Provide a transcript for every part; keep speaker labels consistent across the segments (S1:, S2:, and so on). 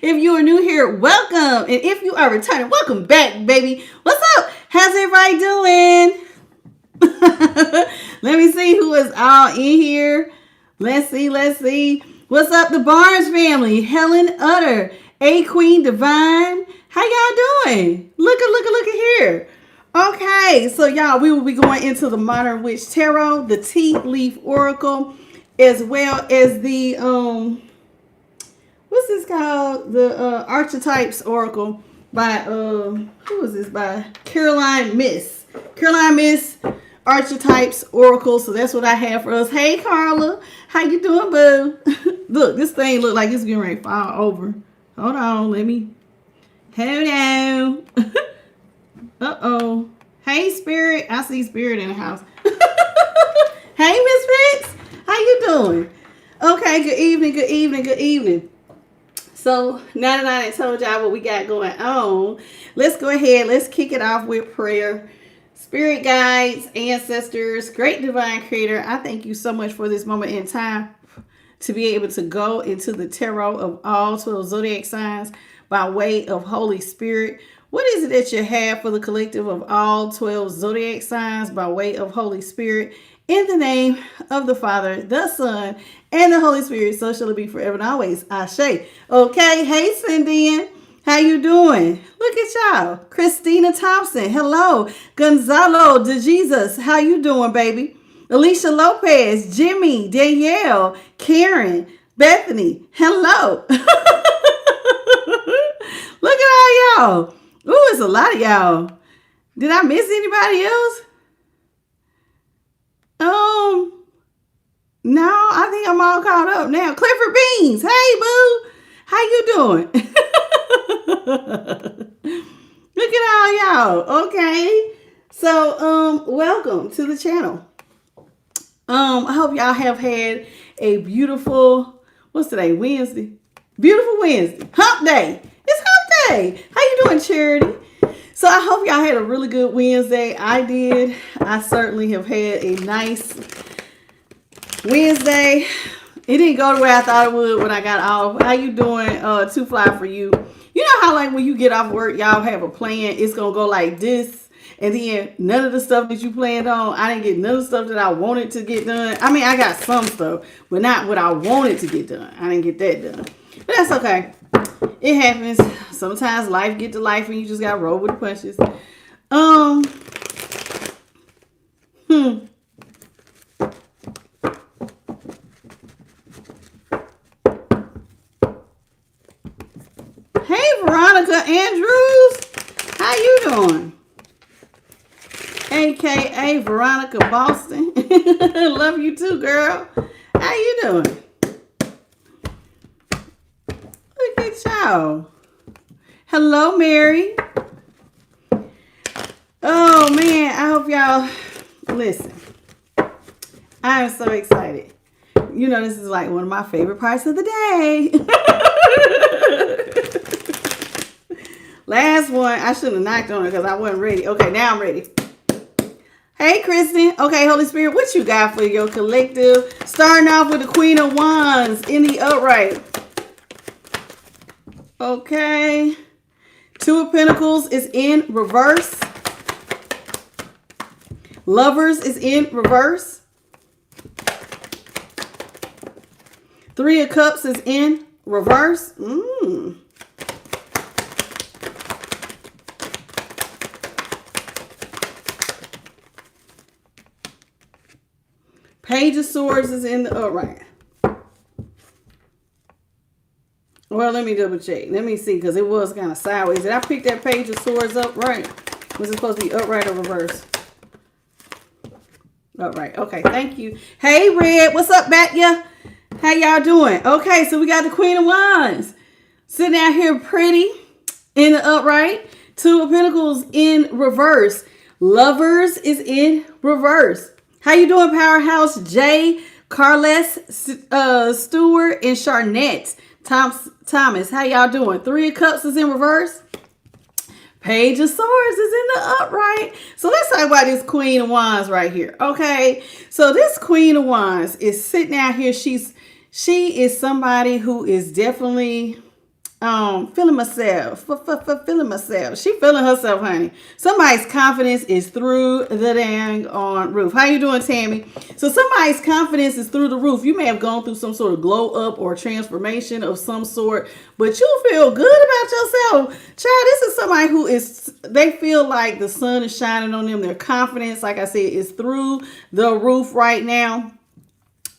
S1: If you are new here, welcome. And if you are returning, welcome back, baby. What's up? How's everybody doing? Let me see who is all in here. Let's see. What's up, the Barnes family? Helen Utter, A Queen Divine. How y'all doing? Look at here. Okay, so y'all, we will be going into the Modern Witch Tarot, the Tea Leaf Oracle, as well as the what's this called? The Archetypes Oracle by who is this by? Caroline Miss. Archetypes Oracle. So that's what I have for us. Hey Carla, how you doing, boo? Look, this thing look like it's getting ready to fall over. Hold on, let me. Hold on. Uh-oh. Hey Spirit. I see Spirit in the house. Hey Miss Fitz. How you doing? Okay, good evening. So now that I told y'all what we got going on, let's go ahead. Let's kick it off with prayer. Spirit guides, ancestors, great divine creator, I thank you so much for this moment in time to be able to go into the tarot of all 12 zodiac signs by way of Holy Spirit. What is it that you have for the collective of all 12 zodiac signs by way of Holy Spirit? In the name of the Father, the Son, and the Holy Spirit, so shall it be forever and always. Ashe. Okay, hey Cindy. How you doing? Look at y'all. Christina Thompson. Hello. Gonzalo de Jesus. How you doing, baby? Alicia Lopez. Jimmy. Danielle. Karen. Bethany. Hello. Look at all y'all. Ooh, it's a lot of y'all. Did I miss anybody else? No, I think I'm all caught up now. Clifford Beans. Hey, boo. How you doing? Look at all y'all. Okay. So, welcome to the channel. I hope y'all have had a beautiful, what's today? Wednesday. Beautiful Wednesday. Hump day. It's hump day. How you doing, Charity? So I hope y'all had a really good Wednesday. I did. I certainly have had a nice Wednesday. It didn't go the way I thought it would when I got off. How you doing? Too fly for you. You know how like when you get off work, y'all have a plan. It's going to go like this. And then none of the stuff that you planned on, I didn't get none of the stuff that I wanted to get done. I mean, I got some stuff, but not what I wanted to get done. I didn't get that done. But that's okay. It happens. Sometimes life get to life and you just got to roll with the punches. Hey, Veronica Andrews. How you doing? AKA Veronica Boston. Love you too, girl. How you doing? Look at y'all. Hello, Mary. Oh, man. I hope y'all listen. I am so excited. You know, this is like one of my favorite parts of the day. Last one, I shouldn't have knocked on it because I wasn't ready. Okay, now I'm ready. Hey, Kristen. Okay, Holy Spirit, what you got for your collective? Starting off with the Queen of Wands in the upright. Okay. Two of Pentacles is in reverse. Lovers is in reverse. Three of Cups is in reverse. Page of Swords is in the upright. Well, let me double check. Let me see, because it was kind of sideways. Did I pick that Page of Swords up right? Was it supposed to be upright or reverse? Upright. Okay, thank you. Hey, Red. What's up, Batya? How y'all doing? Okay, so we got the Queen of Wands sitting out here pretty in the upright. Two of Pentacles in reverse. Lovers is in reverse. How you doing, Powerhouse? Jay, Carles, Stewart, and Charnette Thomas. How y'all doing? Three of Cups is in reverse. Page of Swords is in the upright. So let's talk about this Queen of Wands right here. Okay, so this Queen of Wands is sitting out here. She is somebody who is definitely feeling myself, feeling myself. She feeling herself, honey. Somebody's confidence is through the dang on roof. How you doing, Tammy? So somebody's confidence is through the roof. You may have gone through some sort of glow up or transformation of some sort, but you feel good about yourself. Child, this is somebody who they feel like the sun is shining on them. Their confidence, like I said, is through the roof right now.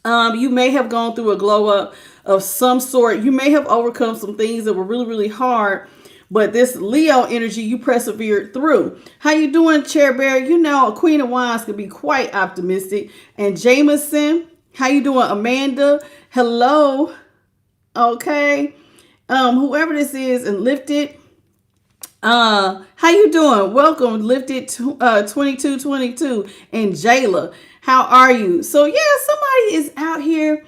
S1: You may have gone through a glow up of some sort. You may have overcome some things that were really, really hard, but this Leo energy you persevered through. How you doing, Chair Bear? You know, a Queen of Wands can be quite optimistic. And Jameson, how you doing? Amanda, hello. Okay. Whoever this is, and Lifted. How you doing? Welcome, Lifted 2222 and Jayla. How are you? So yeah, somebody is out here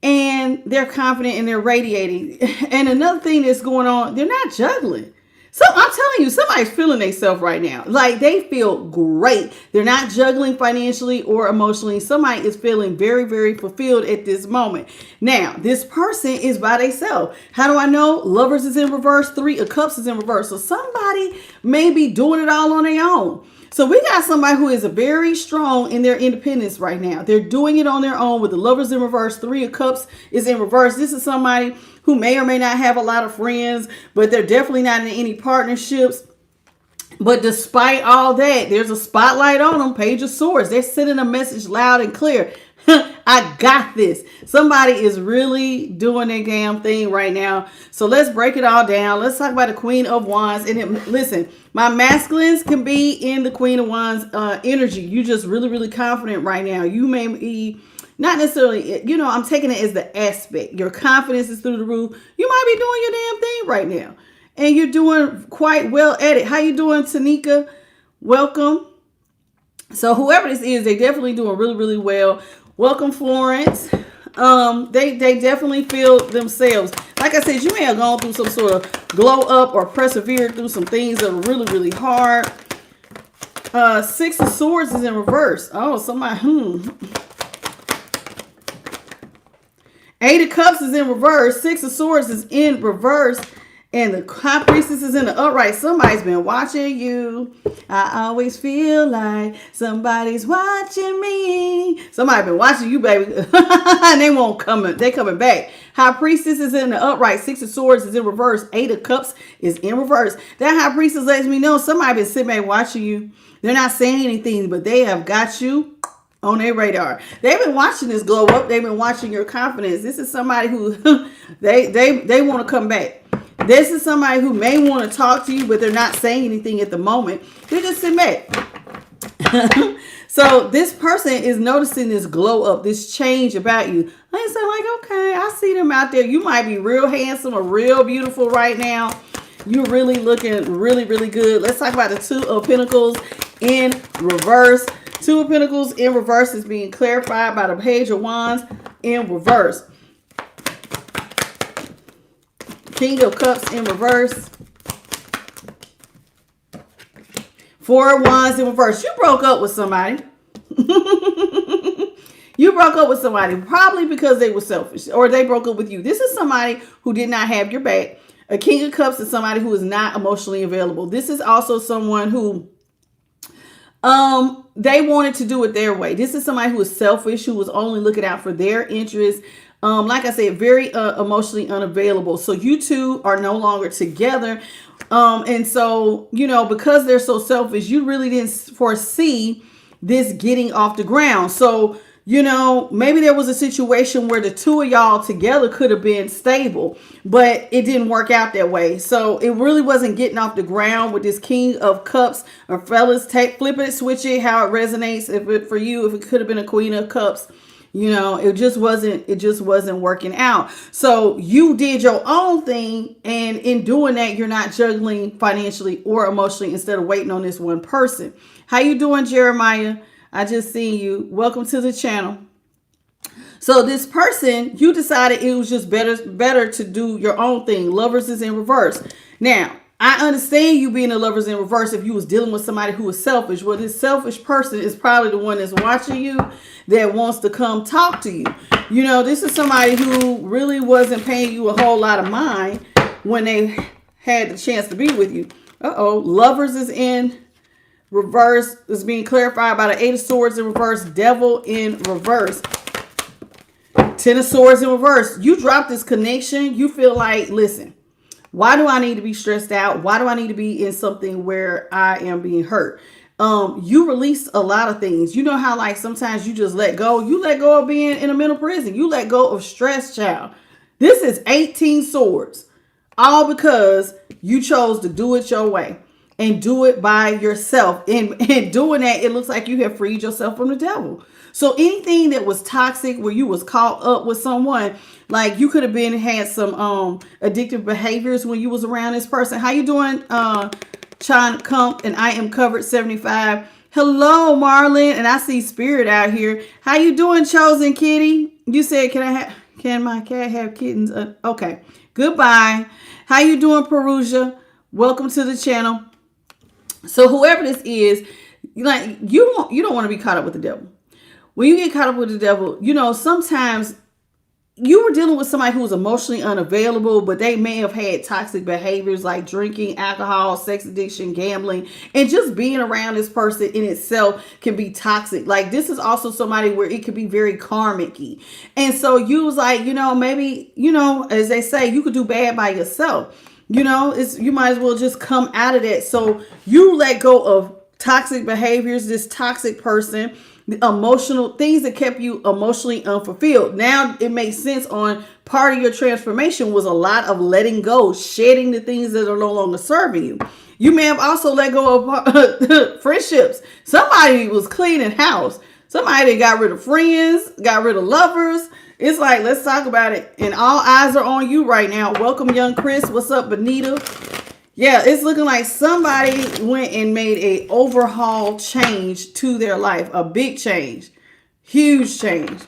S1: and they're confident and they're radiating. And another thing that's going on, they're not juggling. So I'm telling you, somebody's feeling themselves right now. Like they feel great. They're not juggling financially or emotionally. Somebody is feeling very, very fulfilled at this moment. Now, this person is by themselves. How do I know? Lovers is in reverse. 3 of Cups is in reverse. So somebody may be doing it all on their own. So we got somebody who is very strong in their independence right now. They're doing it on their own with the Lovers in reverse. 3 of Cups is in reverse. This is somebody who may or may not have a lot of friends, but they're definitely not in any partnerships. But despite all that, there's a spotlight on them. Page of Swords. They're sending a message loud and clear. I got this. Somebody is really doing their damn thing right now. So let's break it all down. Let's talk about the Queen of Wands. And listen, my masculines can be in the Queen of Wands energy. You just really, really confident right now. You may be not necessarily, you know, I'm taking it as the aspect. Your confidence is through the roof. You might be doing your damn thing right now. And you're doing quite well at it. How you doing, Tanika? Welcome. So whoever this is, they definitely doing really, really well. Welcome, Florence. They definitely feel themselves. Like I said, you may have gone through some sort of glow up or persevered through some things that were really, really hard. 6 of Swords is in reverse. Oh, somebody, 8 of Cups is in reverse. 6 of Swords is in reverse. And the High Priestess is in the upright. Somebody's been watching you. I always feel like somebody's watching me. Somebody been watching you, baby. And they won't come. They coming back. High Priestess is in the upright. 6 of Swords is in reverse. 8 of Cups is in reverse. That High Priestess lets me know somebody been sitting back watching you. They're not saying anything, but they have got you on their radar. They've been watching this glow up. They've been watching your confidence. This is somebody who they want to come back. This is somebody who may want to talk to you, but they're not saying anything at the moment. They're just sitting back. So this person is noticing this glow up, this change about you. They say like, okay, I see them out there. You might be real handsome or real beautiful right now. You're really looking really, really good. Let's talk about the 2 of Pentacles in reverse. 2 of Pentacles in reverse is being clarified by the Page of Wands in reverse. King of Cups in reverse. 4 of Wands in reverse. You broke up with somebody. You broke up with somebody probably because they were selfish or they broke up with you. This is somebody who did not have your back. A King of Cups is somebody who is not emotionally available. This is also someone who they wanted to do it their way. This is somebody who is selfish, who was only looking out for their interests. Like I said, very emotionally unavailable. So you two are no longer together. And so, you know, because they're so selfish, you really didn't foresee this getting off the ground. So, you know, maybe there was a situation where the 2 of y'all together could have been stable, but it didn't work out that way. So it really wasn't getting off the ground with this King of Cups. Or fellas, flip it, switch it, how it resonates. If it for you, if it could have been a Queen of Cups. You know, it just wasn't working out. So you did your own thing. And in doing that, you're not juggling financially or emotionally instead of waiting on this one person. How you doing, Jeremiah? I just seen you. Welcome to the channel. So this person, you decided it was just better to do your own thing. Lovers is in reverse. Now, I understand you being a Lovers in reverse if you was dealing with somebody who was selfish. Well, this selfish person is probably the one that's watching you that wants to come talk to you. You know, this is somebody who really wasn't paying you a whole lot of mind. when they had the chance to be with you. Lovers is in reverse, is being clarified by the Eight of Swords in reverse, Devil in reverse, Ten of Swords in reverse. You drop this connection. You feel like, listen, why do I need to be stressed out? Why do I need to be in something where I am being hurt? You release a lot of things. You know how like sometimes you just let go. You let go of being in a mental prison. You let go of stress, child. This is 18 swords. All because you chose to do it your way and do it by yourself. And doing that, it looks like you have freed yourself from the devil. So anything that was toxic, where you was caught up with someone, like you could have had some addictive behaviors when you was around this person. How you doing, Chan Kump? And I am covered 75. Hello, Marlon. And I see Spirit out here. How you doing, Chosen Kitty? You said, can my cat have kittens? Okay. Goodbye. How you doing, Perusia? Welcome to the channel. So whoever this is, like you don't want to be caught up with the devil. When you get caught up with the devil, you know, sometimes you were dealing with somebody who was emotionally unavailable, but they may have had toxic behaviors like drinking, alcohol, sex addiction, gambling, and just being around this person in itself can be toxic. Like this is also somebody where it could be very karmic-y. And so you was like, you know, maybe, you know, as they say, you could do bad by yourself. You know, you might as well just come out of that. So you let go of toxic behaviors, this toxic person, the emotional things that kept you emotionally unfulfilled. Now it makes sense on part of your transformation was a lot of letting go, shedding the things that are no longer serving you. You may have also let go of friendships. Somebody was cleaning house. Somebody that got rid of friends, got rid of lovers. It's like, let's talk about it. And all eyes are on you right now. Welcome, young Chris. What's up, Benita? Yeah, it's looking like somebody went and made a overhaul change to their life. A big change. Huge change.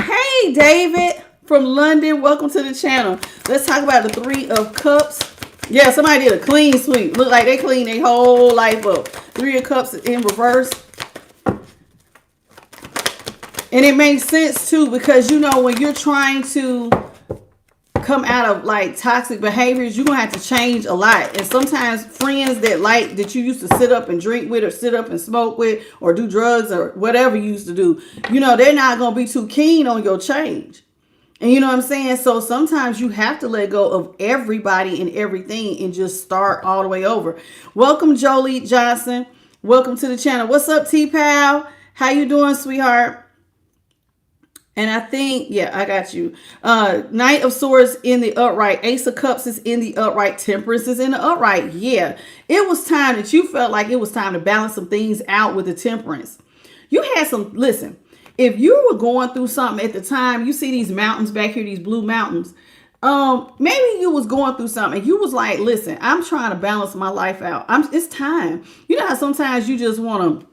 S1: Hey, David from London. Welcome to the channel. Let's talk about the Three of Cups. Yeah, somebody did a clean sweep. Look like they cleaned their whole life up. Three of Cups in reverse. And it makes sense, too, because, you know, when you're trying to come out of like toxic behaviors, you're gonna have to change a lot. And sometimes friends that you used to sit up and drink with or sit up and smoke with or do drugs or whatever you used to do, you know, they're not gonna be too keen on your change. And you know what I'm saying? So sometimes you have to let go of everybody and everything and just start all the way over. Welcome, Jolie Johnson. Welcome to the channel. What's up, T-Pal? How you doing, sweetheart? And I think, yeah, I got you. Knight of Swords in the upright. Ace of Cups is in the upright. Temperance is in the upright. Yeah, it was time that you felt like it was time to balance some things out with the Temperance. You had some, listen, if you were going through something at the time, you see these mountains back here, these blue mountains. Maybe you was going through something and you was like, listen, I'm trying to balance my life out. It's time. You know how sometimes you just want to,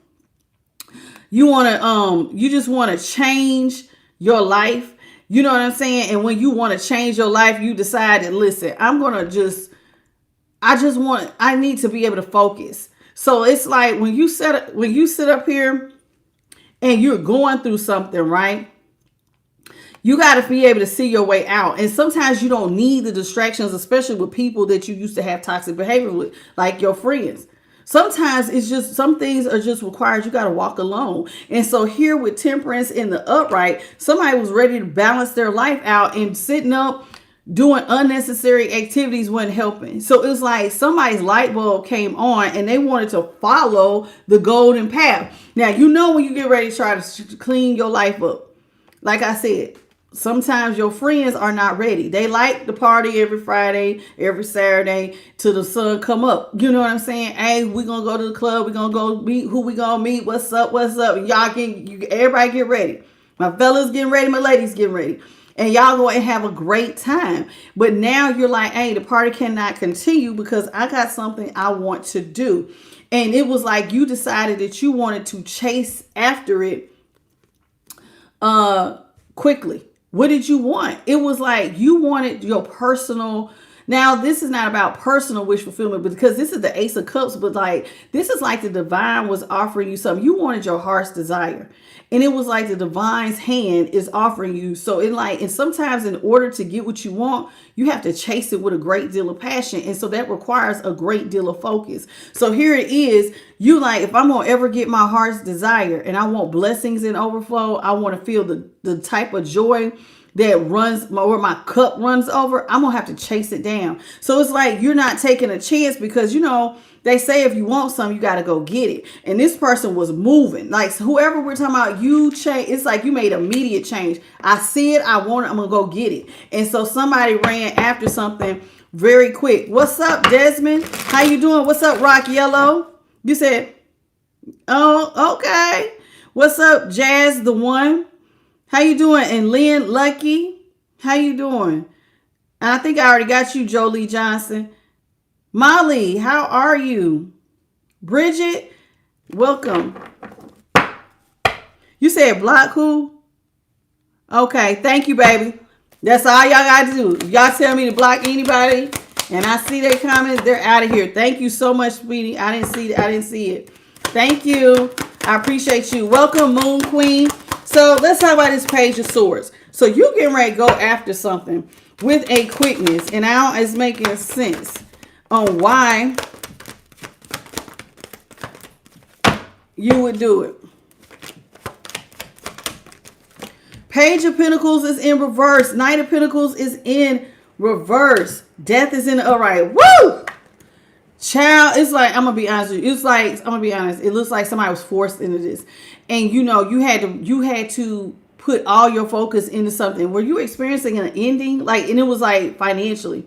S1: you just want to change your life, you know what I'm saying? And when you want to change your life, you decide that, listen, I need to be able to focus. So it's like when you sit up here and you're going through something, right? You got to be able to see your way out. And sometimes you don't need the distractions, especially with people that you used to have toxic behavior with, like your friends. Sometimes it's just, some things are just required. You got to walk alone. And so here with Temperance in the upright, somebody was ready to balance their life out, and sitting up doing unnecessary activities wasn't helping. So it's like somebody's light bulb came on and they wanted to follow the golden path. Now, you know, when you get ready to try to clean your life up, like I said, sometimes your friends are not ready. They like to party every Friday, every Saturday till the sun come up. You know what I'm saying? Hey, we're going to go to the club. We're going to go meet who we going to meet. What's up? What's up? Everybody get ready. My fellas getting ready. My ladies getting ready. And y'all go and have a great time. But now you're like, hey, the party cannot continue because I got something I want to do. And it was like you decided that you wanted to chase after it quickly. What did you want? It was like you wanted your personal, Now, this is not about personal wish fulfillment, because this is the Ace of Cups, but like, this is like the divine was offering you something. You wanted your heart's desire. And it was like the divine's hand is offering you. So and sometimes in order to get what you want, you have to chase it with a great deal of passion. And so that requires a great deal of focus. So here it is. You like, if I'm going to ever get my heart's desire and I want blessings and overflow, I want to feel the type of joy that runs, or my cup runs over, I'm gonna have to chase it down. So it's like you're not taking a chance, because they say if you want something, you got to go get it. And this person was moving. Like, whoever we're talking about, you change. It's like you made immediate change. I see it, I want it, I'm gonna go get it. And so somebody ran after something very quick. What's up, Desmond? How you doing? What's up, Rock Yellow? You said, oh, okay. What's up, Jazz the One? How you doing? And Lynn Lucky, how you doing? And I think I already got you, Jolie Johnson. Molly, how are you? Bridget, welcome. You said block who? Okay, thank you, baby. That's all y'all got to do. If y'all tell me to block anybody and I see their comments, they're out of here. Thank you so much, sweetie. I didn't see it. Thank you. I appreciate you. Welcome, Moon Queen. So let's talk about this Page of Swords. So you getting ready to go after something with a quickness, and now it's making sense on why you would do it. Page of Pentacles is in reverse. Knight of Pentacles is in reverse. Death is in the upright. Woo! Child, it's like, I'm gonna be honest with you. It's like, I'm gonna be honest. It looks like somebody was forced into this, and you had to put all your focus into something. Were you experiencing an ending? Like, and it was like financially,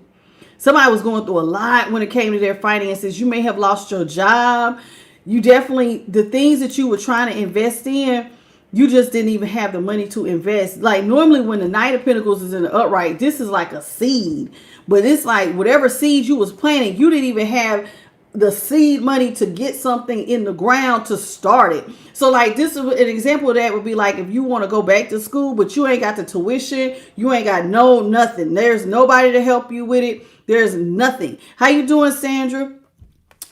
S1: somebody was going through a lot when it came to their finances. You may have lost your job. You definitely, the things that you were trying to invest in, you just didn't even have the money to invest. Like, normally when the Knight of Pentacles is in the upright, this is like a seed. But it's like whatever seed you was planting, you didn't even have the seed money to get something in the ground to start it. So like, this is an example of that would be like if you want to go back to school, but you ain't got the tuition, you ain't got nothing. There's nobody to help you with it. There's nothing. How you doing, Sandra?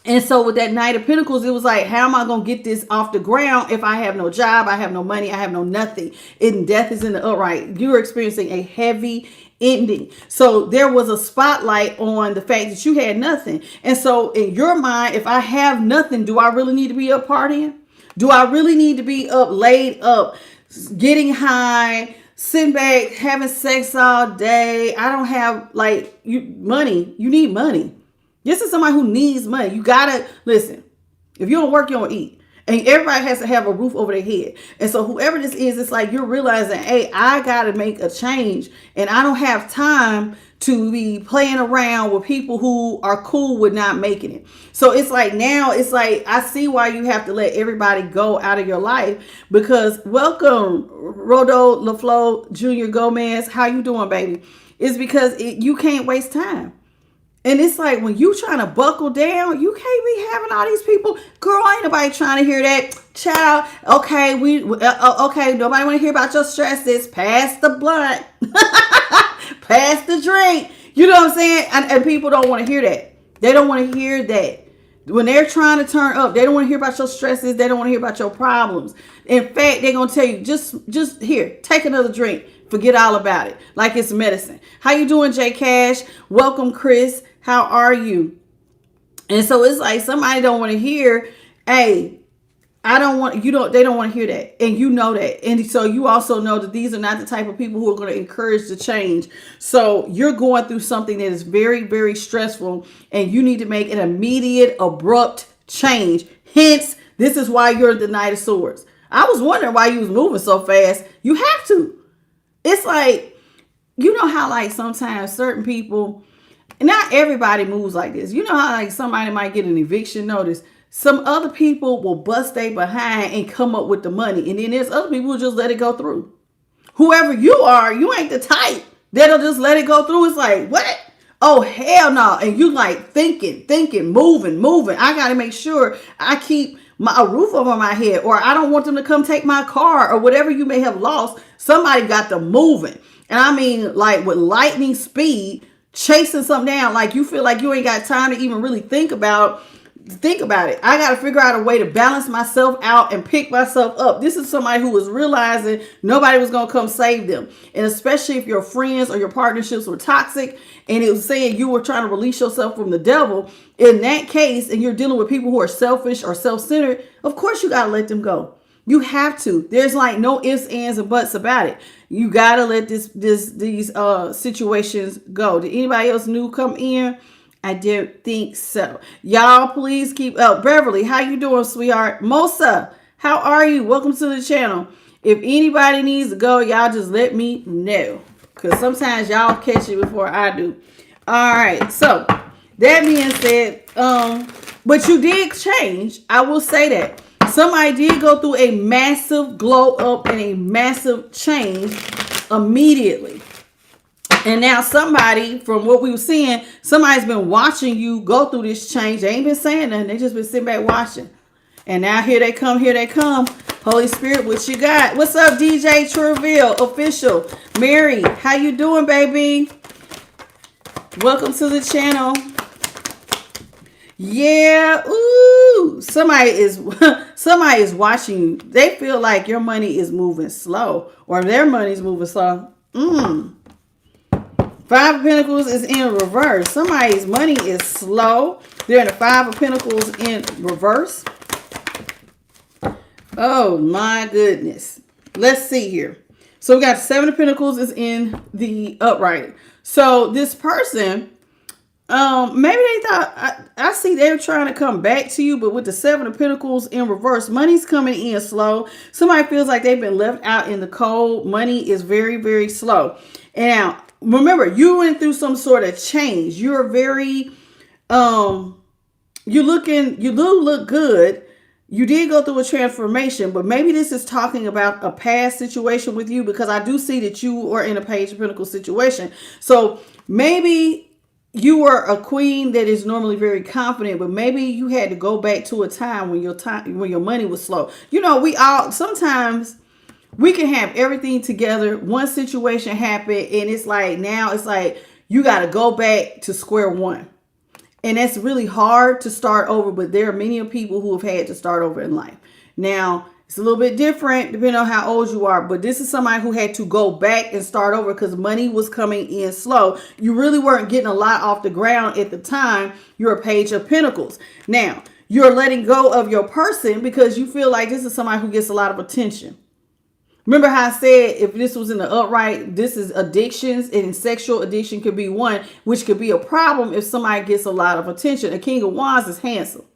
S1: And so with that Knight of Pentacles, it was like, how am I going to get this off the ground if I have no job, I have no money, I have no nothing? And death is in the upright. You're experiencing a heavy ending. So there was a spotlight on the fact that you had nothing. And so in your mind, if I have nothing, do I really need to be up partying? Do I really need to be up, laid up, getting high, sitting back, having sex all day? I don't have money. You need money. This is somebody who needs money. You gotta listen. If you don't work, you don't eat. And everybody has to have a roof over their head. And so whoever this is, it's like you're realizing, hey, I got to make a change. And I don't have time to be playing around with people who are cool with not making it. So it's like now, it's like, I see why you have to let everybody go out of your life. Because welcome, Rodo LaFlo Jr. Gomez. How you doing, baby? It's because you can't waste time. And it's like when you trying to buckle down, you can't be having all these people. Girl, ain't nobody trying to hear that. Child, okay, okay, nobody want to hear about your stresses. Pass the blunt. Pass the drink. You know what I'm saying? And people don't want to hear that. They don't want to hear that. When they're trying to turn up, they don't want to hear about your stresses. They don't want to hear about your problems. In fact, they're going to tell you, just here, take another drink. Forget all about it. Like it's medicine. How you doing, J Cash? Welcome, Chris. How are you? And so it's like somebody don't want to hear, hey, they don't want to hear that. And you know that. And so you also know that these are not the type of people who are going to encourage the change. So you're going through something that is very, very stressful, and you need to make an immediate, abrupt change. Hence, this is why you're the Knight of Swords. I was wondering why you was moving so fast. You have to. It's like, you know how like sometimes certain people, not everybody moves like this. You know how like somebody might get an eviction notice. Some other people will bust they behind and come up with the money. And then there's other people who just let it go through. Whoever you are, you ain't the type that'll just let it go through. It's like, what? Oh, hell no. And you like thinking, moving. I got to make sure I keep a roof over my head, or I don't want them to come take my car, or whatever you may have lost. Somebody got them moving. And I mean, like with lightning speed chasing something down. Like you feel like you ain't got time to even really think about it. I got to figure out a way to balance myself out and pick myself up. This is somebody who was realizing nobody was going to come save them. And especially if your friends or your partnerships were toxic and it was saying you were trying to release yourself from the devil, in that case, and you're dealing with people who are selfish or self-centered, of course you got to let them go. You have to. There's like no ifs, ands, and buts about it. You got to let these situations go. Did anybody else new come in? I don't think so. Y'all, please keep up. Beverly, how you doing, sweetheart? Mosa, how are you? Welcome to the channel. If anybody needs to go, y'all just let me know. Because sometimes y'all catch it before I do. All right. So, that being said, but you did change. I will say that. Somebody did go through a massive glow up and a massive change immediately. And now somebody, from what we were seeing, somebody's been watching you go through this change. They ain't been saying nothing. They just been sitting back watching. And now here they come, here they come. Holy Spirit, what you got? What's up, DJ Treville, official? Mary, how you doing, baby? Welcome to the channel. Yeah, ooh, somebody is watching you. They feel like your money is moving slow or their money's moving slow. Five of Pentacles is in reverse. Somebody's money is slow. They're in the Five of Pentacles in reverse. Oh my goodness. Let's see here. So we got Seven of Pentacles is in the upright. So this person, maybe they thought, I see they're trying to come back to you, but with the Seven of Pentacles in reverse, money's coming in slow. Somebody feels like they've been left out in the cold. Money is very, very slow. And now, remember, you went through some sort of change. You're very, you look good. You did go through a transformation, but maybe this is talking about a past situation with you, because I do see that you are in a Page of Pentacles situation. So maybe you were a queen that is normally very confident, but maybe you had to go back to a time when your money was slow. You know, sometimes we can have everything together. One situation happened and it's like, now it's like you got to go back to square one. And that's really hard to start over, but there are many people who have had to start over in life. Now, it's a little bit different depending on how old you are, but this is somebody who had to go back and start over because money was coming in slow. You really weren't getting a lot off the ground at the time. You're a Page of Pentacles. Now, you're letting go of your person because you feel like this is somebody who gets a lot of attention. Remember how I said if this was in the upright, this is addictions, and sexual addiction could be one, which could be a problem if somebody gets a lot of attention. A King of Wands is handsome.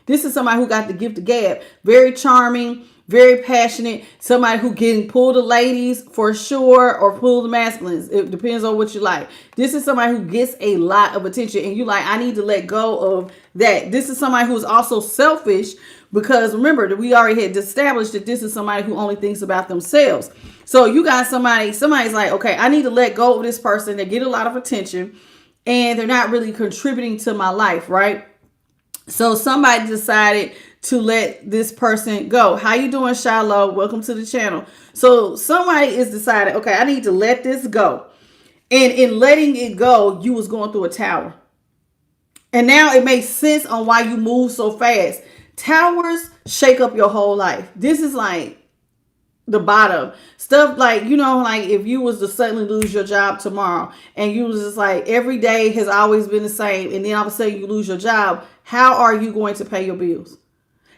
S1: This is somebody who got the gift of gab. Very charming, very passionate. Somebody who can pull the ladies for sure or pull the masculines. It depends on what you like. This is somebody who gets a lot of attention and you like, I need to let go of that. This is somebody who is also selfish, because remember that we already had established that this is somebody who only thinks about themselves. So you got somebody's like, okay, I need to let go of this person. They get a lot of attention and they're not really contributing to my life, right? So somebody decided to let this person go. How you doing, Shiloh? Welcome to the channel. So somebody is decided, okay, I need to let this go. And in letting it go, you was going through a tower. And now it makes sense on why you move so fast. Towers shake up your whole life. This is like the bottom stuff. Like, you know, like if you was to suddenly lose your job tomorrow and you was just like, every day has always been the same. And then all of a sudden you lose your job. How are you going to pay your bills?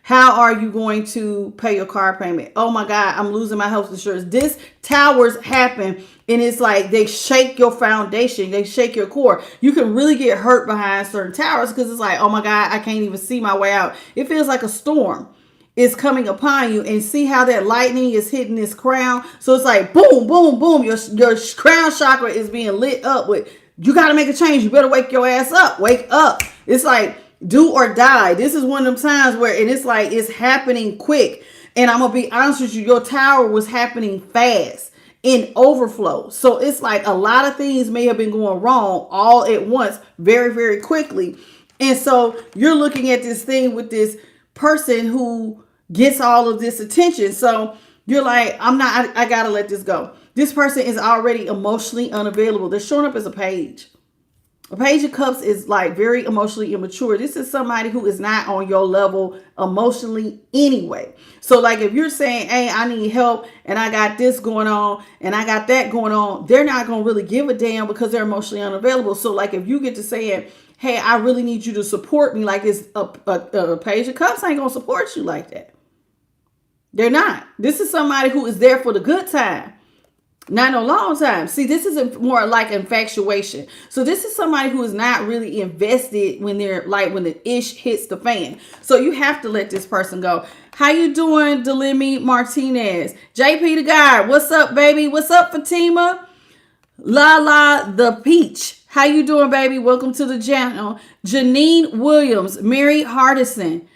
S1: How are you going to pay your car payment? Oh my God, I'm losing my health insurance. This towers happen and it's like they shake your foundation. They shake your core. You can really get hurt behind certain towers because it's like, oh my God, I can't even see my way out. It feels like a storm is coming upon you, and see how that lightning is hitting this crown. So it's like boom, boom, boom. Your crown chakra is being lit up with, you got to make a change. You better wake your ass up. Wake up. It's like, do or die. This is one of them times where, and it's like, it's happening quick. And I'm going to be honest with you, your tower was happening fast in overflow. So it's like a lot of things may have been going wrong all at once, very, very quickly. And so you're looking at this thing with this person who gets all of this attention. So you're like, I got to let this go. This person is already emotionally unavailable. They're showing up as a page. A Page of Cups is like very emotionally immature. This is somebody who is not on your level emotionally anyway. So like if you're saying, hey, I need help and I got this going on and I got that going on, they're not going to really give a damn because they're emotionally unavailable. So like if you get to saying, hey, I really need you to support me, like it's a Page of Cups ain't going to support you like that. They're not. This is somebody who is there for the good time. Not no long time. See, this is more like infatuation. So this is somebody who is not really invested when they're like when the ish hits the fan. So you have to let this person go. How you doing, Delimi Martinez? JP the guy. What's up, baby? What's up, Fatima? Lala the Peach. How you doing, baby? Welcome to the channel. Janine Williams, Mary Hardison.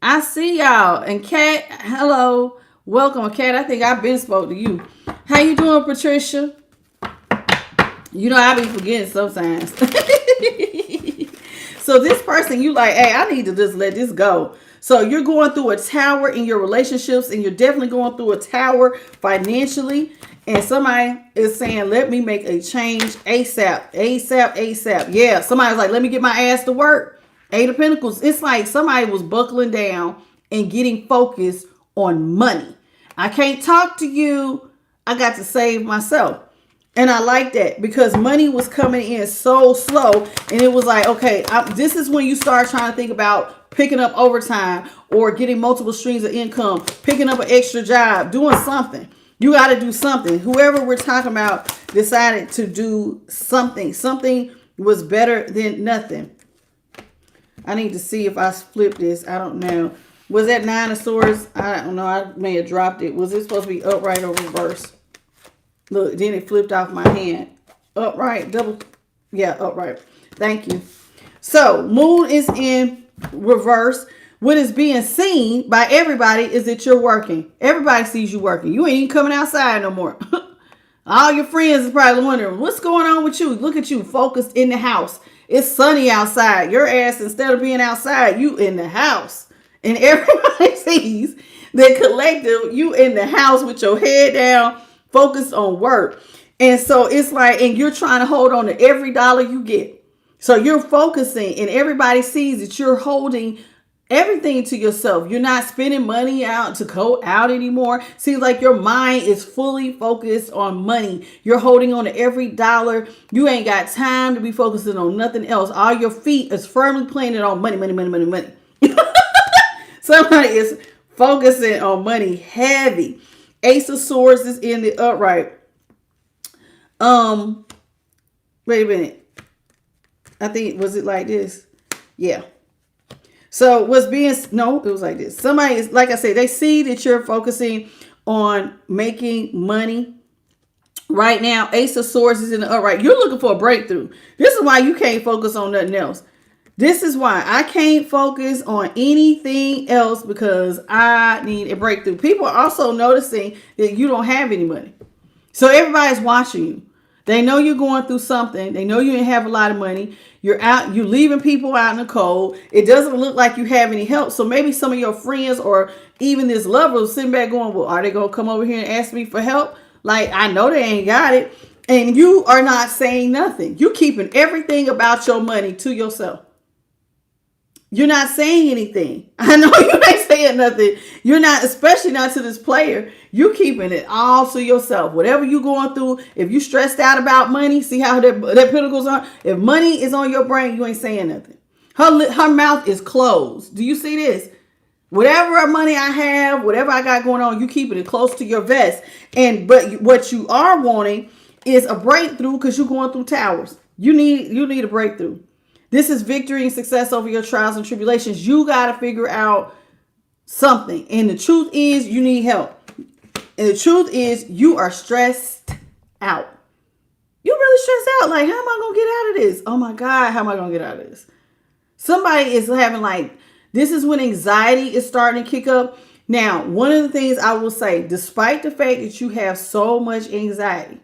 S1: I see y'all. And Kat, hello. Welcome, Kat. I think I've been spoke to you. How you doing, Patricia? You know, I be forgetting sometimes. So this person, you like, hey, I need to just let this go. So you're going through a tower in your relationships, and you're definitely going through a tower financially. And somebody is saying, let me make a change ASAP, ASAP, ASAP. Yeah, somebody's like, let me get my ass to work. Eight of Pentacles. It's like somebody was buckling down and getting focused on money. I can't talk to you. I got to save myself. And I like that because money was coming in so slow. And it was like, okay, this is when you start trying to think about picking up overtime or getting multiple streams of income, picking up an extra job, doing something. You got to do something. Whoever we're talking about decided to do something. Something was better than nothing. I need to see if I flip this. I don't know. Was that Nine of Swords? I don't know. I may have dropped it. Was it supposed to be upright or reverse? Look, then it flipped off my hand. Upright, double. Yeah, upright. Thank you. So, Moon is in reverse. What is being seen by everybody is that you're working. Everybody sees you working. You ain't even coming outside no more. All your friends is probably wondering, what's going on with you? Look at you, focused in the house. It's sunny outside. Your ass, instead of being outside, you in the house. And everybody sees the collective, you in the house with your head down, focused on work. And so it's like, and you're trying to hold on to every dollar you get. So you're focusing and everybody sees that you're holding everything to yourself. You're not spending money out to go out anymore. Seems like your mind is fully focused on money. You're holding on to every dollar. You ain't got time to be focusing on nothing else. All your feet is firmly planted on money, money, money, money, money. Somebody is focusing on money heavy. Ace of Swords is in the upright. Wait a minute. I think, was it like this? Yeah. So what's being, no, it was like this. Somebody is, like I said, they see that you're focusing on making money. Right now, Ace of Swords is in the upright. You're looking for a breakthrough. This is why you can't focus on nothing else. This is why I can't focus on anything else because I need a breakthrough. People are also noticing that you don't have any money. So everybody's watching you. They know you're going through something. They know you didn't have a lot of money. You're out, you're leaving people out in the cold. It doesn't look like you have any help. So maybe some of your friends or even this lover is sitting back going, well, are they going to come over here and ask me for help? Like, I know they ain't got it. And you are not saying nothing. You're keeping everything about your money to yourself. You're not saying anything. I know you ain't saying nothing. You're not, especially not to this player. You're keeping it all to yourself. Whatever you're going through, if you stressed out about money, see how that pentacles on. If money is on your brain, you ain't saying nothing. Her mouth is closed. Do you see this? Whatever money I have, whatever I got going on, you keeping it close to your vest. But what you are wanting is a breakthrough because you're going through towers. You need a breakthrough. This is victory and success over your trials and tribulations. You got to figure out something. And the truth is you need help. And the truth is you are stressed out. You're really stressed out. Like, how am I going to get out of this? Oh my God, how am I going to get out of this? Somebody is having like, this is when anxiety is starting to kick up. Now, one of the things I will say, despite the fact that you have so much anxiety,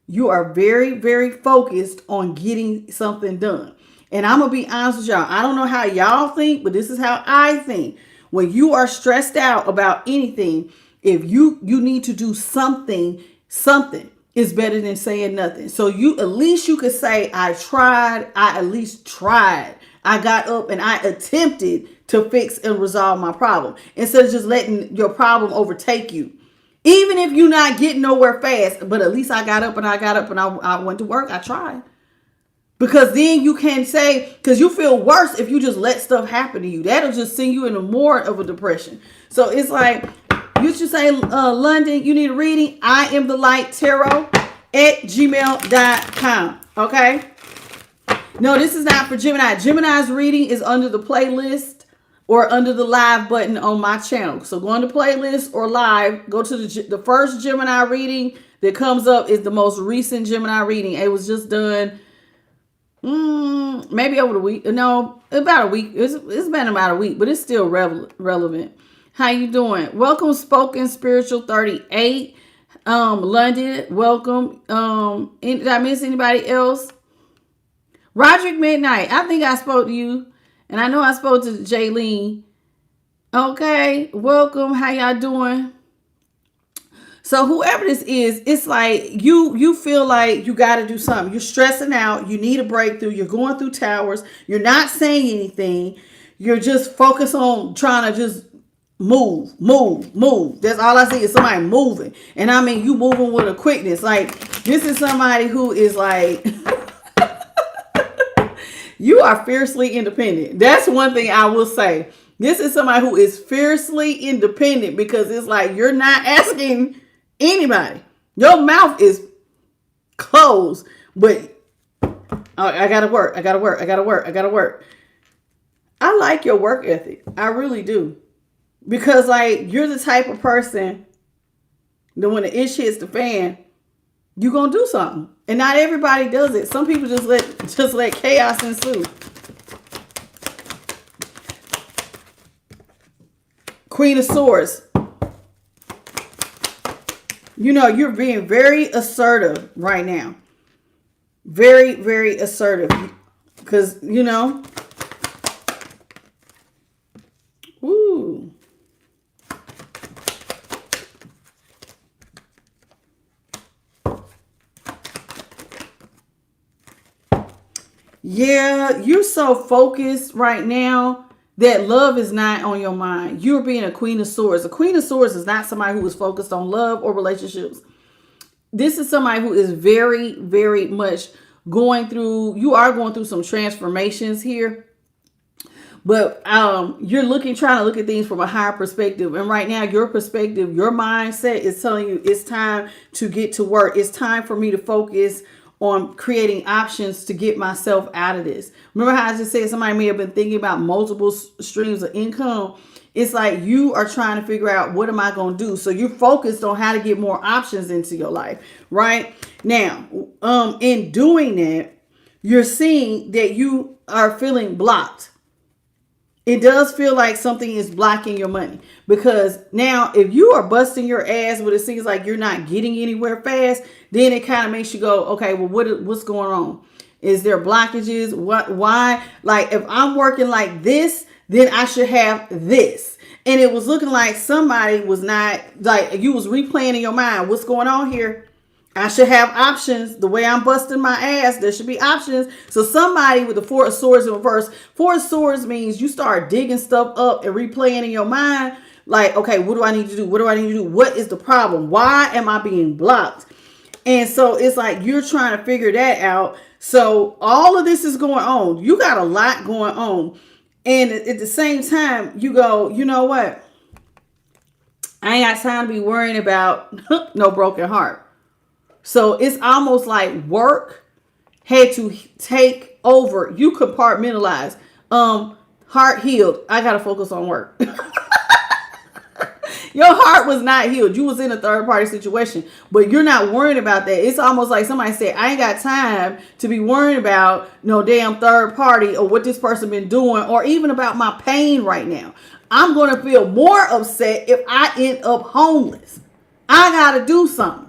S1: you are very, very focused on getting something done. And I'm going to be honest with y'all. I don't know how y'all think, but this is how I think. When you are stressed out about anything, if you need to do something, is better than saying nothing. So you at least you could say, I tried, I at least tried. I got up and I attempted to fix and resolve my problem instead of just letting your problem overtake you. Even if you're not getting nowhere fast, but at least I got up and I went to work. I tried. Because then you can say, because you feel worse if you just let stuff happen to you. That'll just send you into more of a depression. So it's like, you should say, London, you need a reading. I am the light tarot at gmail.com. Okay. No, this is not for Gemini. Gemini's reading is under the playlist or under the live button on my channel. So go on the playlist or live, go to the first Gemini reading that comes up is the most recent Gemini reading. It was just done maybe over the week. No, about a week. It's been about a week, but it's still relevant. How you doing? Welcome, Spoken Spiritual 38. London, welcome. Did I miss anybody else? Roderick Midnight. I think I spoke to you. And I know I spoke to Jaylene. Okay, welcome. How y'all doing? So whoever this is, it's like you feel like you got to do something. You're stressing out. You need a breakthrough. You're going through towers. You're not saying anything. You're just focused on trying to just move. That's all I see is somebody moving. And I mean, you moving with a quickness. Like, this is somebody who is like, you are fiercely independent. That's one thing I will say. This is somebody who is fiercely independent because it's like you're not asking anybody. Your mouth is closed, but I gotta work. I gotta work. I like your work ethic. I really do. Because like you're the type of person that when the ish hits the fan, you're gonna do something. And not everybody does it. Some people just let chaos ensue. Queen of Swords. You know, you're being very assertive right now. Very, very assertive. Because, you know. Ooh. Yeah, you're so focused right now that love is not on your mind. You're being a Queen of Swords. A Queen of Swords is not somebody who is focused on love or relationships. This is somebody who is very, very much going through, you are going through some transformations here. But you're trying to look at things from a higher perspective. And right now, your perspective, your mindset is telling you it's time to get to work. It's time for me to focus on creating options to get myself out of this. Remember how I just said somebody may have been thinking about multiple streams of income? It's like you are trying to figure out, what am I going to do? So you're focused on how to get more options into your life, right? Now, in doing that, you're seeing that you are feeling blocked. It does feel like something is blocking your money, because now if you are busting your ass, but it seems like you're not getting anywhere fast, then it kind of makes you go, okay, well, what's going on? Is there blockages? Why? Like, if I'm working like this, then I should have this. And it was looking like somebody was not, like, you was replaying in your mind, what's going on here? I should have options. The way I'm busting my ass, there should be options. So somebody with the Four of Swords in reverse. Four of Swords means you start digging stuff up and replaying in your mind. Like, okay, what do I need to do? What do I need to do? What is the problem? Why am I being blocked? And so it's like you're trying to figure that out. So all of this is going on. You got a lot going on. And at the same time, you go, you know what? I ain't got time to be worrying about no broken heart. So it's almost like work had to take over. You compartmentalize. Heart healed. I got to focus on work. Your heart was not healed. You was in a third party situation, but you're not worrying about that. It's almost like somebody said, I ain't got time to be worrying about no damn third party or what this person been doing, or even about my pain right now. I'm going to feel more upset if I end up homeless. I got to do something.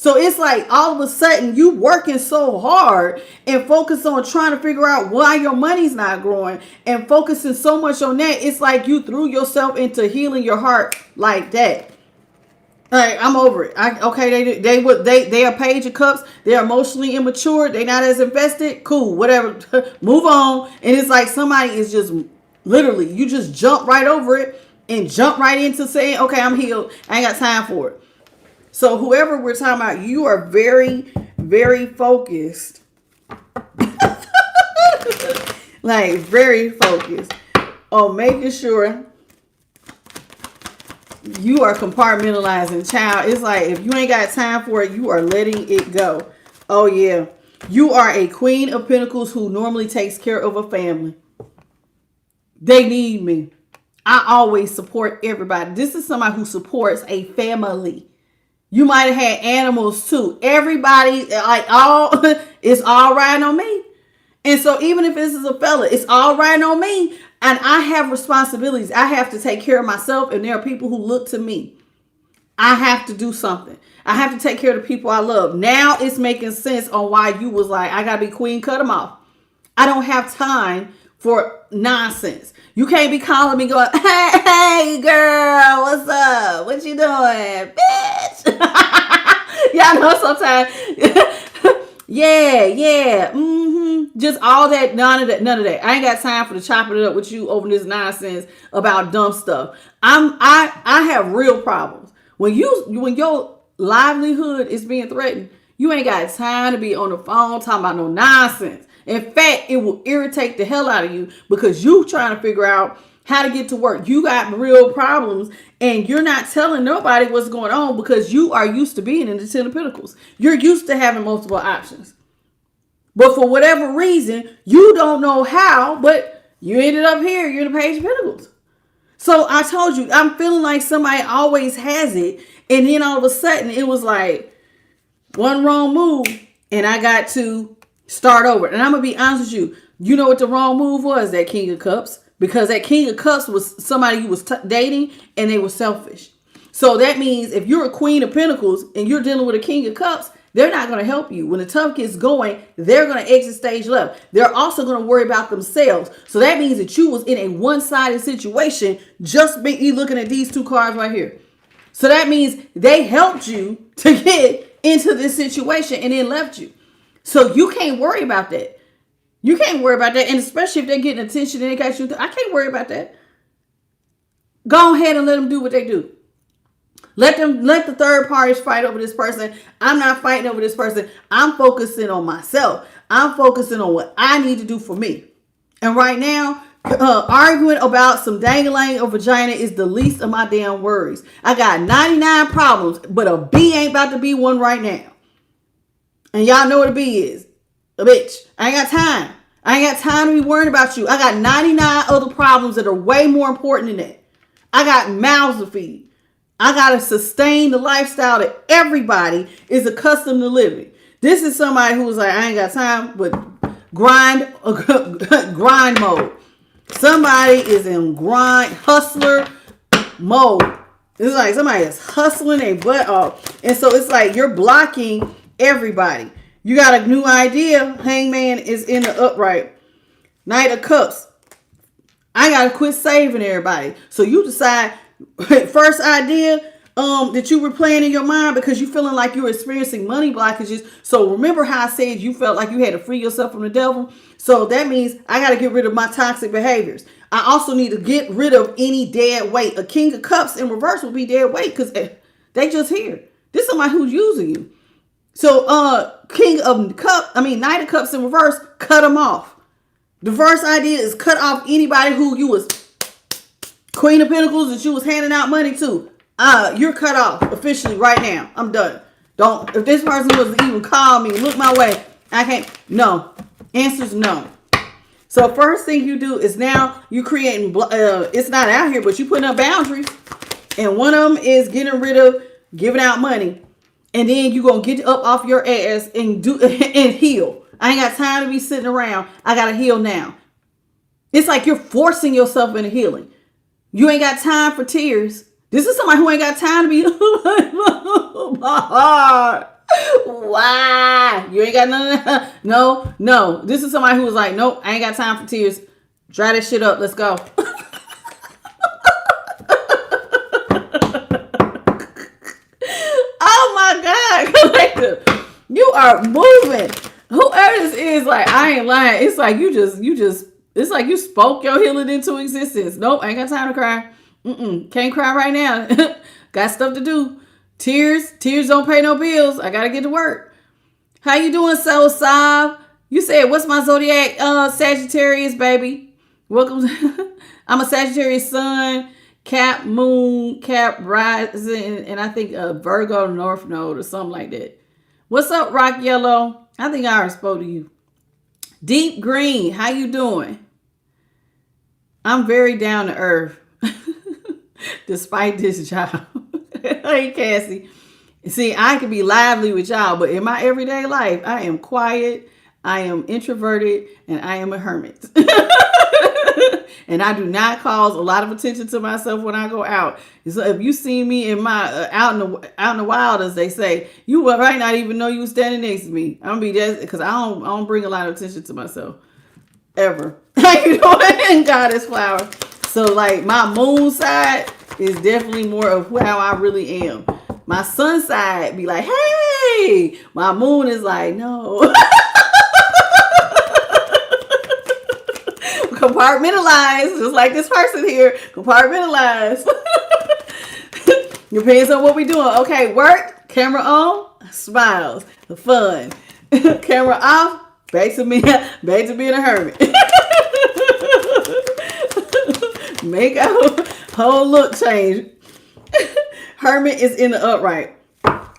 S1: So it's like all of a sudden you working so hard and focus on trying to figure out why your money's not growing and focusing so much on that. It's like you threw yourself into healing your heart like that. Like, I'm over it. They are page of cups. They're emotionally immature. They're not as invested. Cool, whatever. Move on. And it's like somebody is just literally, you just jump right over it and jump right into saying, okay, I'm healed. I ain't got time for it. So whoever we're talking about, you are very, very focused. Like, very focused on making sure you are compartmentalizing. Child, it's like if you ain't got time for it, you are letting it go. Oh yeah, you are a queen of pentacles who normally takes care of a family. They need me. I always support everybody. This is somebody who supports a family. You might have had animals too. Everybody, like, all it's all riding on me. And so even if this is a fella, it's all riding on me. And I have responsibilities. I have to take care of myself. And there are people who look to me. I have to do something. I have to take care of the people I love. Now it's making sense on why you was like, I got to be queen, cut them off. I don't have time for nonsense. You can't be calling me going, hey girl, what's up? What you doing? Bitch. Y'all know sometimes. Yeah. Just all that, none of that. I ain't got time for to chop it up with you over this nonsense about dumb stuff. I have real problems. When your livelihood is being threatened, you ain't got time to be on the phone talking about no nonsense. In fact, it will irritate the hell out of you because you trying to figure out how to get to work. You got real problems and you're not telling nobody what's going on because you are used to being in the Ten of Pentacles. You're used to having multiple options. But for whatever reason, you don't know how, but you ended up here. You're in the Page of Pentacles. So I told you, I'm feeling like somebody always has it. And then all of a sudden, it was like one wrong move and I got to start over. And I'm going to be honest with you. You know what the wrong move was? That King of Cups. Because that King of Cups was somebody you was dating and they were selfish. So that means if you're a Queen of Pentacles and you're dealing with a King of Cups, they're not going to help you. When the tough gets going, they're going to exit stage left. They're also going to worry about themselves. So that means that you was in a one-sided situation just be looking at these two cards right here. So that means they helped you to get into this situation and then left you. So you can't worry about that. You can't worry about that. And especially if they're getting attention and they got you. I can't worry about that. Go ahead and let them do what they do. Let the third parties fight over this person. I'm not fighting over this person. I'm focusing on myself. I'm focusing on what I need to do for me. And right now, arguing about some dangling or vagina is the least of my damn worries. I got 99 problems, but a bee ain't about to be one right now. And y'all know what a bee is. A bitch. I ain't got time. I ain't got time to be worrying about you. I got 99 other problems that are way more important than that. I got mouths to feed. I got to sustain the lifestyle that everybody is accustomed to living. This is somebody who was like, I ain't got time, but grind mode. Somebody is in grind, hustler mode. It's like somebody is hustling their butt off. And so it's like you're blocking everybody. You got a new idea. Hangman is in the upright. Knight of Cups. I got to quit saving everybody. So you decide, first idea that you were playing in your mind because you feeling like you're experiencing money blockages. So remember how I said you felt like you had to free yourself from the devil? So that means I got to get rid of my toxic behaviors. I also need to get rid of any dead weight. A King of Cups in reverse will be dead weight because they just here. This is somebody who's using you. So Knight of Cups in reverse, cut them off. The first idea is cut off anybody who you was Queen of Pentacles that you was handing out money to. You're cut off officially right now. I'm done. Don't, if this person was to even call me, look my way, I can't. No. Answer's no. So first thing you do is now you creating, it's not out here, but you putting up boundaries. And one of them is getting rid of giving out money. And then you going to get up off your ass and and heal. I ain't got time to be sitting around. I got to heal now. It's like you're forcing yourself into healing. You ain't got time for tears. This is somebody who ain't got time to be, my heart. Why? You ain't got none of that. No. This is somebody who was like, nope, I ain't got time for tears. Dry that shit up. Let's go. are moving. Whoever this is, like, I ain't lying. It's like you just, it's like you spoke your healing into existence. Nope, I ain't got time to cry. Can't cry right now. Got stuff to do. Tears don't pay no bills. I gotta get to work. How you doing, Soul Sav? You said, what's my zodiac? Sagittarius, baby. Welcome. I'm a Sagittarius sun, Cap moon, Cap rising, and I think Virgo North Node or something like that. What's up, Rock Yellow? I think I already spoke to you. Deep Green, how you doing? I'm very down to earth, despite this job. Hey, Cassie. See, I can be lively with y'all, but in my everyday life, I am quiet, I am introverted, and I am a hermit. And I do not cause a lot of attention to myself when I go out. So if you see me in my out in the wild, as they say, you might not even know you were standing next to me. I'm gonna be just because I don't bring a lot of attention to myself ever. How you doing, Goddess Flower? So like my moon side is definitely more of how I really am. My sun side be like, hey. My moon is like, no. Compartmentalize, just like this person here. Compartmentalize. Depends on what we're doing. Okay, work, camera on, smiles, fun. Camera off, back to being a hermit. Make a whole look change. Hermit is in the upright.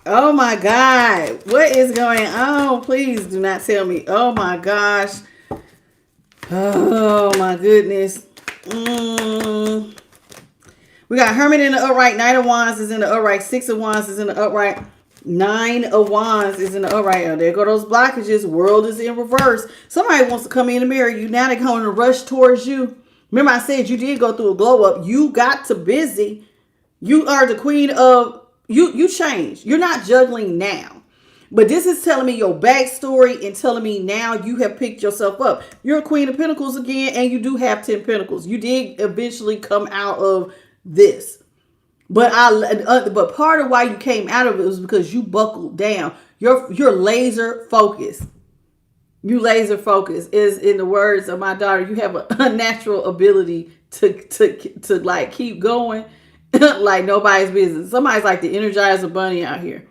S1: Oh my God. What is going on? Please do not tell me. Oh my gosh. Oh my goodness. We got Hermit in the upright. Knight of Wands is in the upright. Six of Wands is in the upright. Nine of Wands is in the upright. Oh, there go those blockages. World is in reverse. Somebody wants to come in and marry you. Now they're going to rush towards you. Remember I said you did go through a glow up. You got too busy. You are the queen of, you changed. You're not juggling now. But this is telling me your backstory and telling me now you have picked yourself up. You're a Queen of Pentacles again, and you do have 10 Pentacles. You did eventually come out of this. But but part of why you came out of it was because you buckled down. You're laser focused. You laser focused. Is in the words of my daughter, you have a natural ability to like keep going like nobody's business. Somebody's like the Energizer Bunny out here.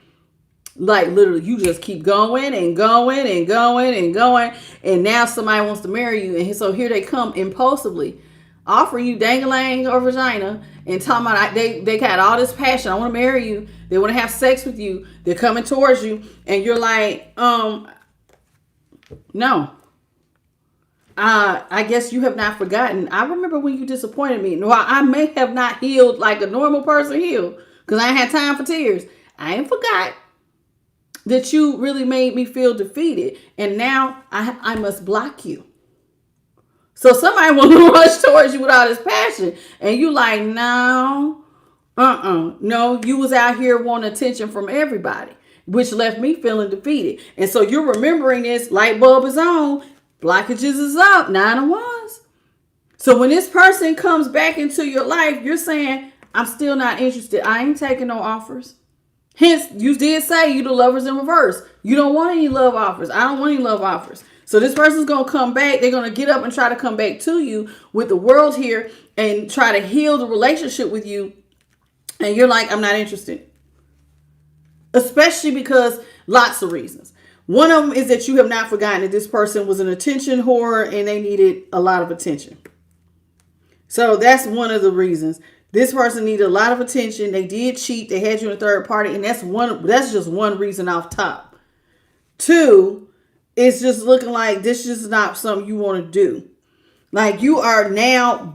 S1: Like literally, you just keep going and going and going and going. And now somebody wants to marry you. And so here they come impulsively, offering you dang-a-lang or vagina and talking about they got all this passion. I want to marry you. They want to have sex with you. They're coming towards you. And you're like, no. I guess you have not forgotten. I remember when you disappointed me. No, I may have not healed like a normal person healed because I ain't had time for tears. I ain't forgot that you really made me feel defeated. And now I must block you. So somebody want to rush towards you with all this passion. And you like, no, no, you was out here wanting attention from everybody, which left me feeling defeated. And so you're remembering this, light bulb is on, blockages is up, 9 of Wands. So when this person comes back into your life, you're saying, I'm still not interested. I ain't taking no offers. Hence, you did say you the lovers in reverse. You don't want any love offers. I don't want any love offers. So this person's going to come back. They're going to get up and try to come back to you with the world here and try to heal the relationship with you. And you're like, I'm not interested. Especially because lots of reasons. One of them is that you have not forgotten that this person was an attention whore and they needed a lot of attention. So that's one of the reasons. This person needed a lot of attention. They did cheat. They had you in a third party. And that's just one reason off top. 2, it's just looking like this is not something you want to do. Like you are now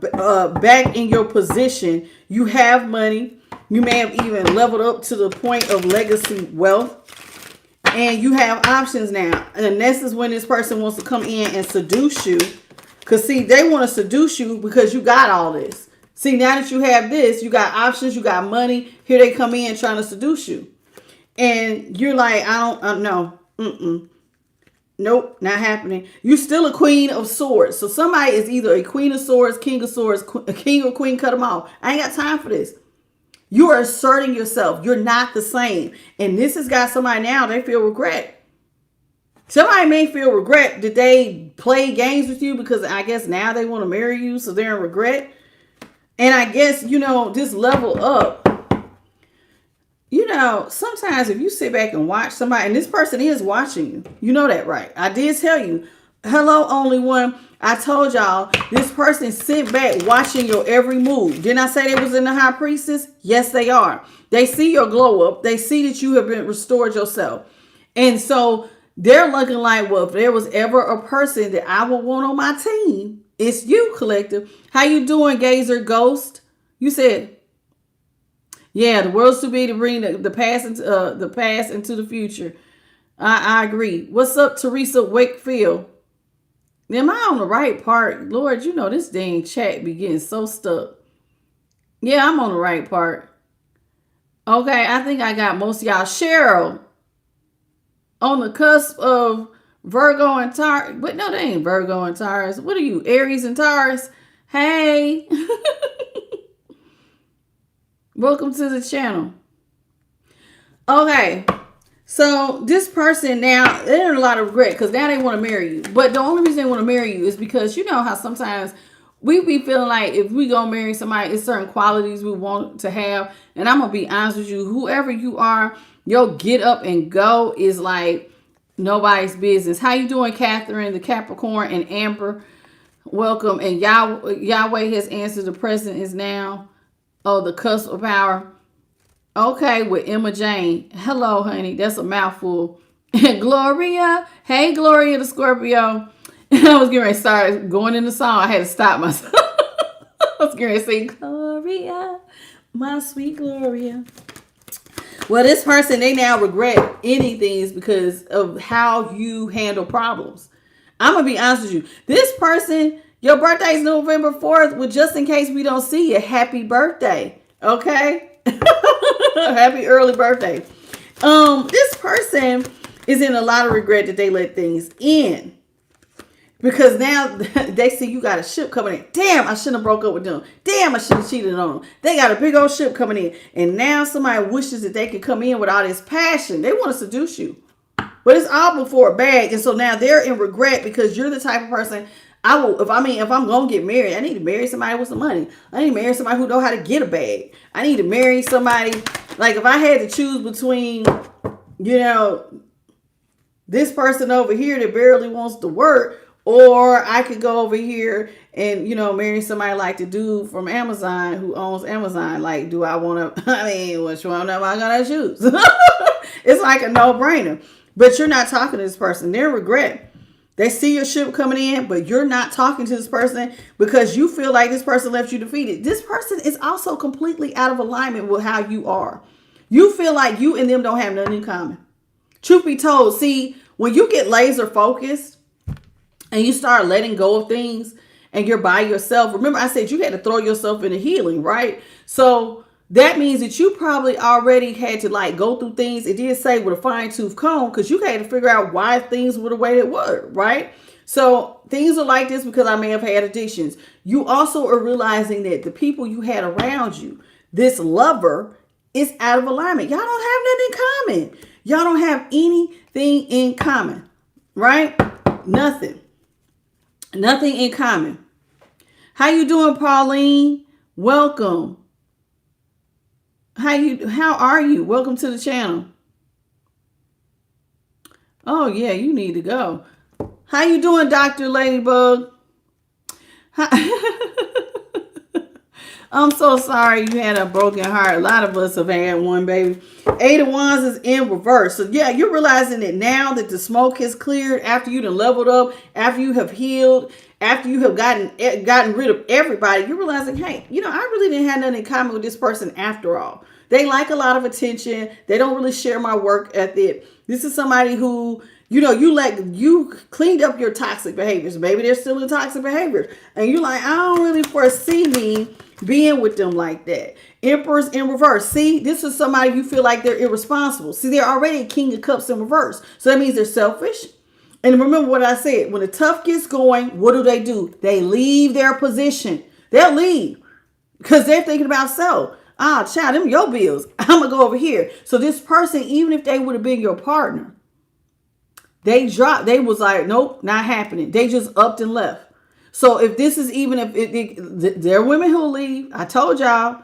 S1: back in your position. You have money. You may have even leveled up to the point of legacy wealth. And you have options now. And this is when this person wants to come in and seduce you. Because see, they want to seduce you because you got all this. See, now that you have this, you got options, you got money. Here they come in trying to seduce you. And you're like, I don't know. Nope, not happening. You're still a Queen of Swords. So somebody is either a Queen of Swords, King of Swords, a King or Queen, cut them off. I ain't got time for this. You are asserting yourself. You're not the same. And this has got somebody now, they feel regret. Somebody may feel regret that they play games with you because I guess now they want to marry you, so they're in regret. And I guess, this level up, sometimes if you sit back and watch somebody, and this person is watching you, you know that, right? I did tell you, hello, only one. I told y'all, this person sit back watching your every move. Didn't I say they was in the high priestess? Yes, they are. They see your glow up. They see that you have been restored yourself. And so they're looking like, well, if there was ever a person that I would want on my team, it's you, collective. How you doing, Gazer Ghost? You said, yeah, the world's too big to bring the past into the future. I agree. What's up, Teresa Wakefield? Am I on the right part? Lord, this dang chat be getting so stuck. Yeah, I'm on the right part. Okay, I think I got most of y'all. Cheryl, on the cusp of Virgo and Taurus. But no, they ain't Virgo and Taurus. What are you, Aries and Taurus? Hey. Welcome to the channel. Okay. So this person now, they're in a lot of regret because now they want to marry you. But the only reason they want to marry you is because you know how sometimes we be feeling like if we gonna marry somebody, it's certain qualities we want to have. And I'm gonna be honest with you, whoever you are, your get up and go is like nobody's business. How you doing, Catherine, the Capricorn, and Amber? Welcome. And Yahweh has answered. The present is now. Oh, the cusp of power. Okay, with Emma Jane. Hello, honey. That's a mouthful. Gloria. Hey, Gloria the Scorpio. I was getting ready to start going in the song. I had to stop myself. I was getting ready to say, Gloria, my sweet Gloria. Well, this person, they now regret anything because of how you handle problems. I'm going to be honest with you. This person, your birthday is November 4th. Well, just in case we don't see you, happy birthday. Okay? Happy early birthday. This person is in a lot of regret that they let things in. Because now they see you got a ship coming in. Damn, I shouldn't have broke up with them. Damn, I should have cheated on them. They got a big old ship coming in. And now somebody wishes that they could come in with all this passion. They want to seduce you. But it's all before a bag. And so now they're in regret because you're the type of person if I'm going to get married, I need to marry somebody with some money. I need to marry somebody who know how to get a bag. I need to marry somebody, like if I had to choose between, this person over here that barely wants to work, or I could go over here and, marry somebody like the dude from Amazon who owns Amazon. Like, do I want to, which one am I going to choose? It's like a no-brainer. But you're not talking to this person. They're in regret. They see your ship coming in, but you're not talking to this person because you feel like this person left you defeated. This person is also completely out of alignment with how you are. You feel like you and them don't have nothing in common. Truth be told, see, when you get laser focused and you start letting go of things and you're by yourself, remember I said you had to throw yourself into healing, right? So that means that you probably already had to go through things. It did say with a fine tooth comb because you had to figure out why things were the way they were, right? So things are like this because I may have had addictions. You also are realizing that the people you had around you, this lover, is out of alignment. Y'all don't have nothing in common. Y'all don't have anything in common, right? Nothing in common. How you doing, Pauline? Welcome. How are you? Welcome to the channel. Oh yeah, you need to go. How you doing, Dr. Ladybug? I'm so sorry you had a broken heart. A lot of us have had one, baby. 8 of Wands is in reverse. So yeah, you're realizing that now that the smoke has cleared, after you done leveled up, after you have healed, after you have gotten rid of everybody, you're realizing, hey, I really didn't have nothing in common with this person after all. They like a lot of attention. They don't really share my work ethic. This is somebody who, you cleaned up your toxic behaviors. Maybe they're still in toxic behaviors. And you're like, I don't really foresee me being with them like that. Emperors in reverse. See, this is somebody you feel like they're irresponsible. See, they're already a King of Cups in reverse. So that means they're selfish. And remember what I said, when the tough gets going, what do? They leave their position. They'll leave because they're thinking about self. Child, them your bills. I'm going to go over here. So this person, even if they would have been your partner, They dropped. They was like, nope, not happening. They just upped and left. So if this is even if there are women who leave, I told y'all,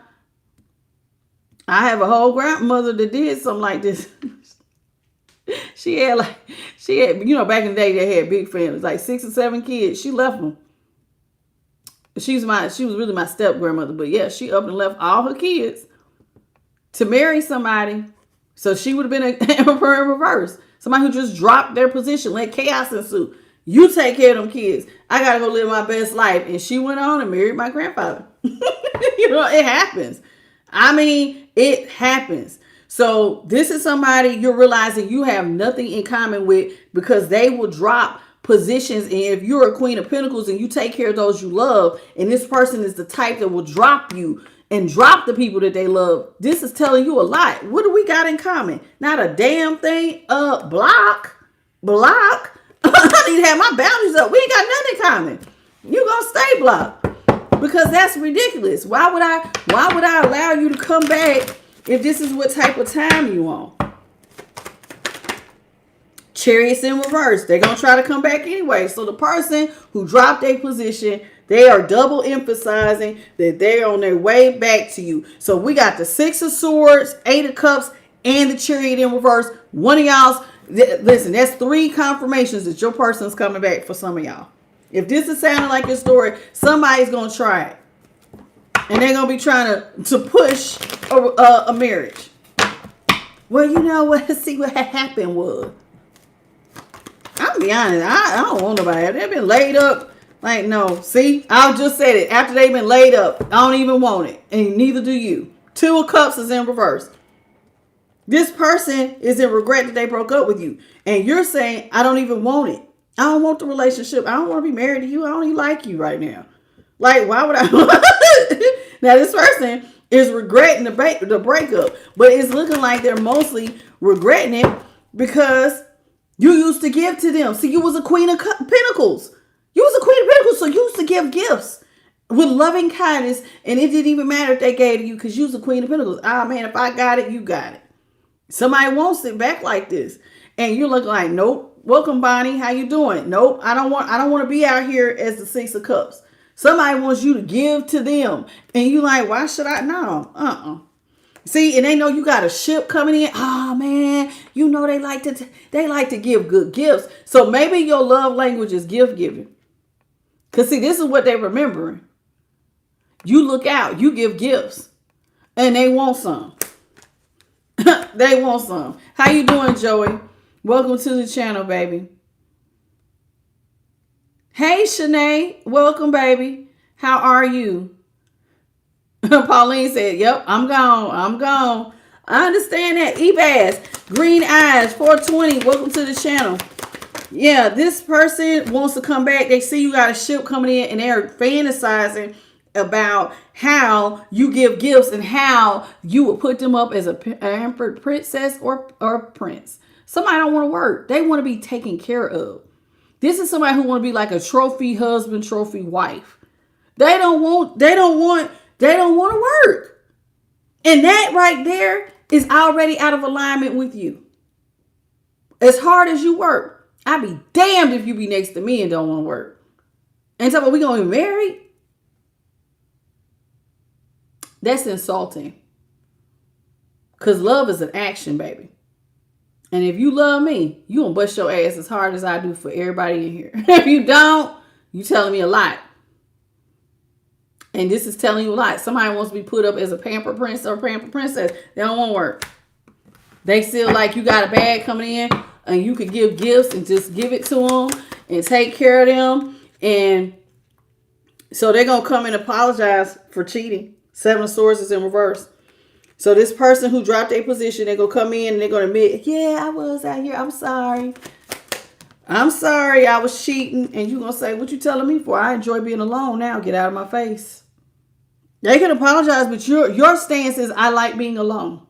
S1: I have a whole grandmother that did something like this. she had, back in the day they had big families, like 6 or 7 kids. She left them. She was really my step grandmother, but yeah, she up and left all her kids to marry somebody. So she would have been an emperor in reverse. Somebody who just dropped their position, let chaos ensue. You take care of them kids. I got to go live my best life. And she went on and married my grandfather. It happens. I mean, it happens. So this is somebody you're realizing you have nothing in common with, because they will drop positions. And if you're a Queen of Pentacles and you take care of those you love, and this person is the type that will drop you and drop the people that they love, this is telling you a lot. What do we got in common? Not a damn thing. Block. I need to have my boundaries up. We ain't got nothing in common. You gonna stay blocked, because that's ridiculous. Why would I allow you to come back if this is what type of time you on? Chariots in reverse. They're gonna try to come back anyway. So the person who dropped their position, they are double emphasizing that they're on their way back to you. So we got the 6 of Swords, 8 of Cups, and the Chariot in reverse. One of y'all's, listen, that's 3 confirmations that your person's coming back for some of y'all. If this is sounding like your story, somebody's going to try it. And they're going to be trying to push a marriage. Well, you know what? See what happened was, I'll be honest, I don't want nobody. They've been laid up. Like, no. See, I just said it. After they've been laid up, I don't even want it. And neither do you. 2 of Cups is in reverse. This person is in regret that they broke up with you. And you're saying, I don't even want it. I don't want the relationship. I don't want to be married to you. I don't even like you right now. Like, why would I? Now, this person is regretting the breakup. But it's looking like they're mostly regretting it because you used to give to them. See, you was a Queen of Pentacles. You was a Queen of Pentacles, so you used to give gifts with loving kindness. And it didn't even matter if they gave to you, because you was a Queen of Pentacles. Ah, man, if I got it, you got it. Somebody won't sit back like this. And you're looking like, nope. Welcome, Bonnie. How you doing? Nope. I don't want to be out here as the 6 of Cups. Somebody wants you to give to them. And you like, why should I? No. See, and they know you got a ship coming in. Oh, man. You know they like to give good gifts. So maybe your love language is gift giving. Because see, this is what they're remembering. You look out. You give gifts. And they want some. They want some. How you doing, Joey? Welcome to the channel, baby. Hey, Shanae. Welcome, baby. How are you? Pauline said, yep, I'm gone. I understand that. Ebass, Green Eyes, 420. Welcome to the channel. Yeah, this person wants to come back. They see you got a ship coming in and they're fantasizing about how you give gifts and how you would put them up as a pampered princess or prince. Somebody don't want to work. They want to be taken care of. This is somebody who want to be like a trophy husband, trophy wife. They don't want to work. And that right there is already out of alignment with you. As hard as you work, I'd be damned if you be next to me and don't want to work. And so, are we going to be married? That's insulting. Because love is an action, baby. And if you love me, you gonna bust your ass as hard as I do for everybody in here. If you don't, you telling me a lot. And this is telling you a lot. Somebody wants to be put up as a pampered prince or pampered princess. They don't want to work. They feel like you got a bag coming in and you could give gifts and just give it to them and take care of them. And so they're going to come and apologize for cheating. 7 of Swords is in reverse. So this person who dropped their position, they're going to come in and they're going to admit, yeah, I was out here. I'm sorry. I was cheating. And you're going to say, what you telling me for? I enjoy being alone now. Get out of my face. They can apologize, but your stance is, I like being alone.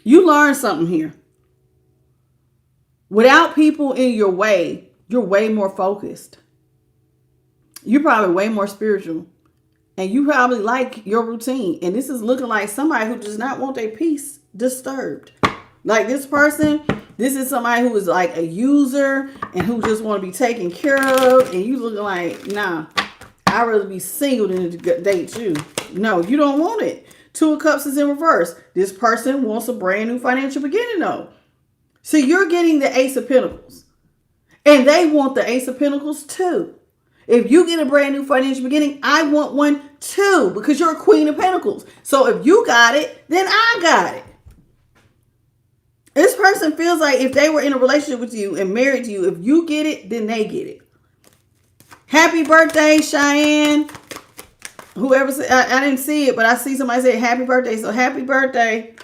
S1: You learn something here. Without people in your way, you're way more focused. You're probably way more spiritual. And you probably like your routine. And this is looking like somebody who does not want their peace disturbed. Like this person This is somebody who is like a user and who just want to be taken care of. And you looking like, nah, I'd rather be single than to date you. No, you don't want it. Two of Cups is in reverse. This person wants a brand new financial beginning though. See, you're getting the Ace of Pentacles. And they want the Ace of Pentacles too. If you get a brand new financial beginning, I want one too, because you're a Queen of Pentacles. So if you got it, then I got it. This person feels like if they were in a relationship with you and married to you, if you get it, then they get it. Happy birthday, Cheyenne. Whoever said, I didn't see it, but I see somebody say happy birthday. So happy birthday.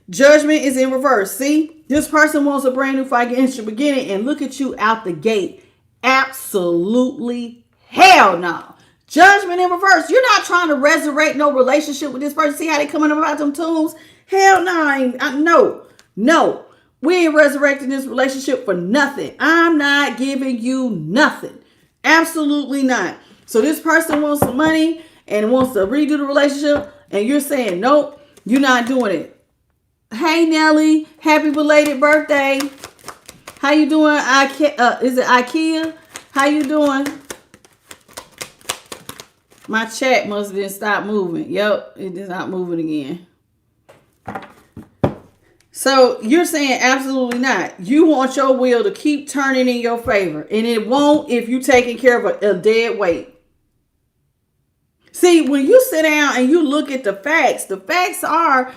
S1: Judgment is in reverse. See, this person wants a brand new financial beginning, and look at you out the gate. Absolutely hell no. Judgment in reverse. You're not trying to resurrect no relationship with this person. See how they coming about them tunes? Hell no. No. We ain't resurrecting this relationship for nothing. I'm not giving you nothing. Absolutely not. So this person wants some money and wants to redo the relationship, and you're saying, nope, you're not doing it. Hey, Nelly. Happy belated birthday. How you doing? Is it IKEA? How you doing? My chat must have been stopped moving. Yep, it is not moving again. So you're saying absolutely not. You want your wheel to keep turning in your favor. And it won't if you're taking care of a dead weight. See, when you sit down and you look at the facts are,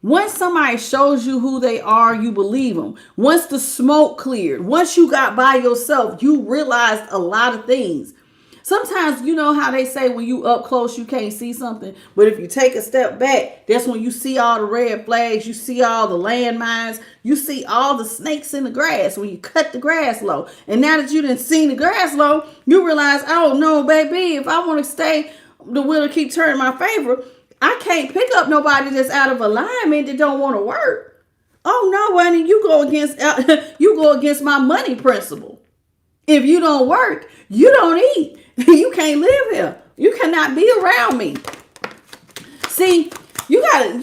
S1: once somebody shows you who they are, you believe them. Once the smoke cleared, once you got by yourself, you realized a lot of things. Sometimes, you know how they say when you up close, you can't see something. But if you take a step back, that's when you see all the red flags. You see all the landmines. You see all the snakes in the grass when you cut the grass low. And now that you done seen the grass low, you realize, oh no, baby, if I want to stay, the wheel to keep turning my favor, I can't pick up nobody that's out of alignment that don't want to work. Oh no, honey, you go against my money principle. If you don't work, you don't eat. You can't live here. You cannot be around me. See, you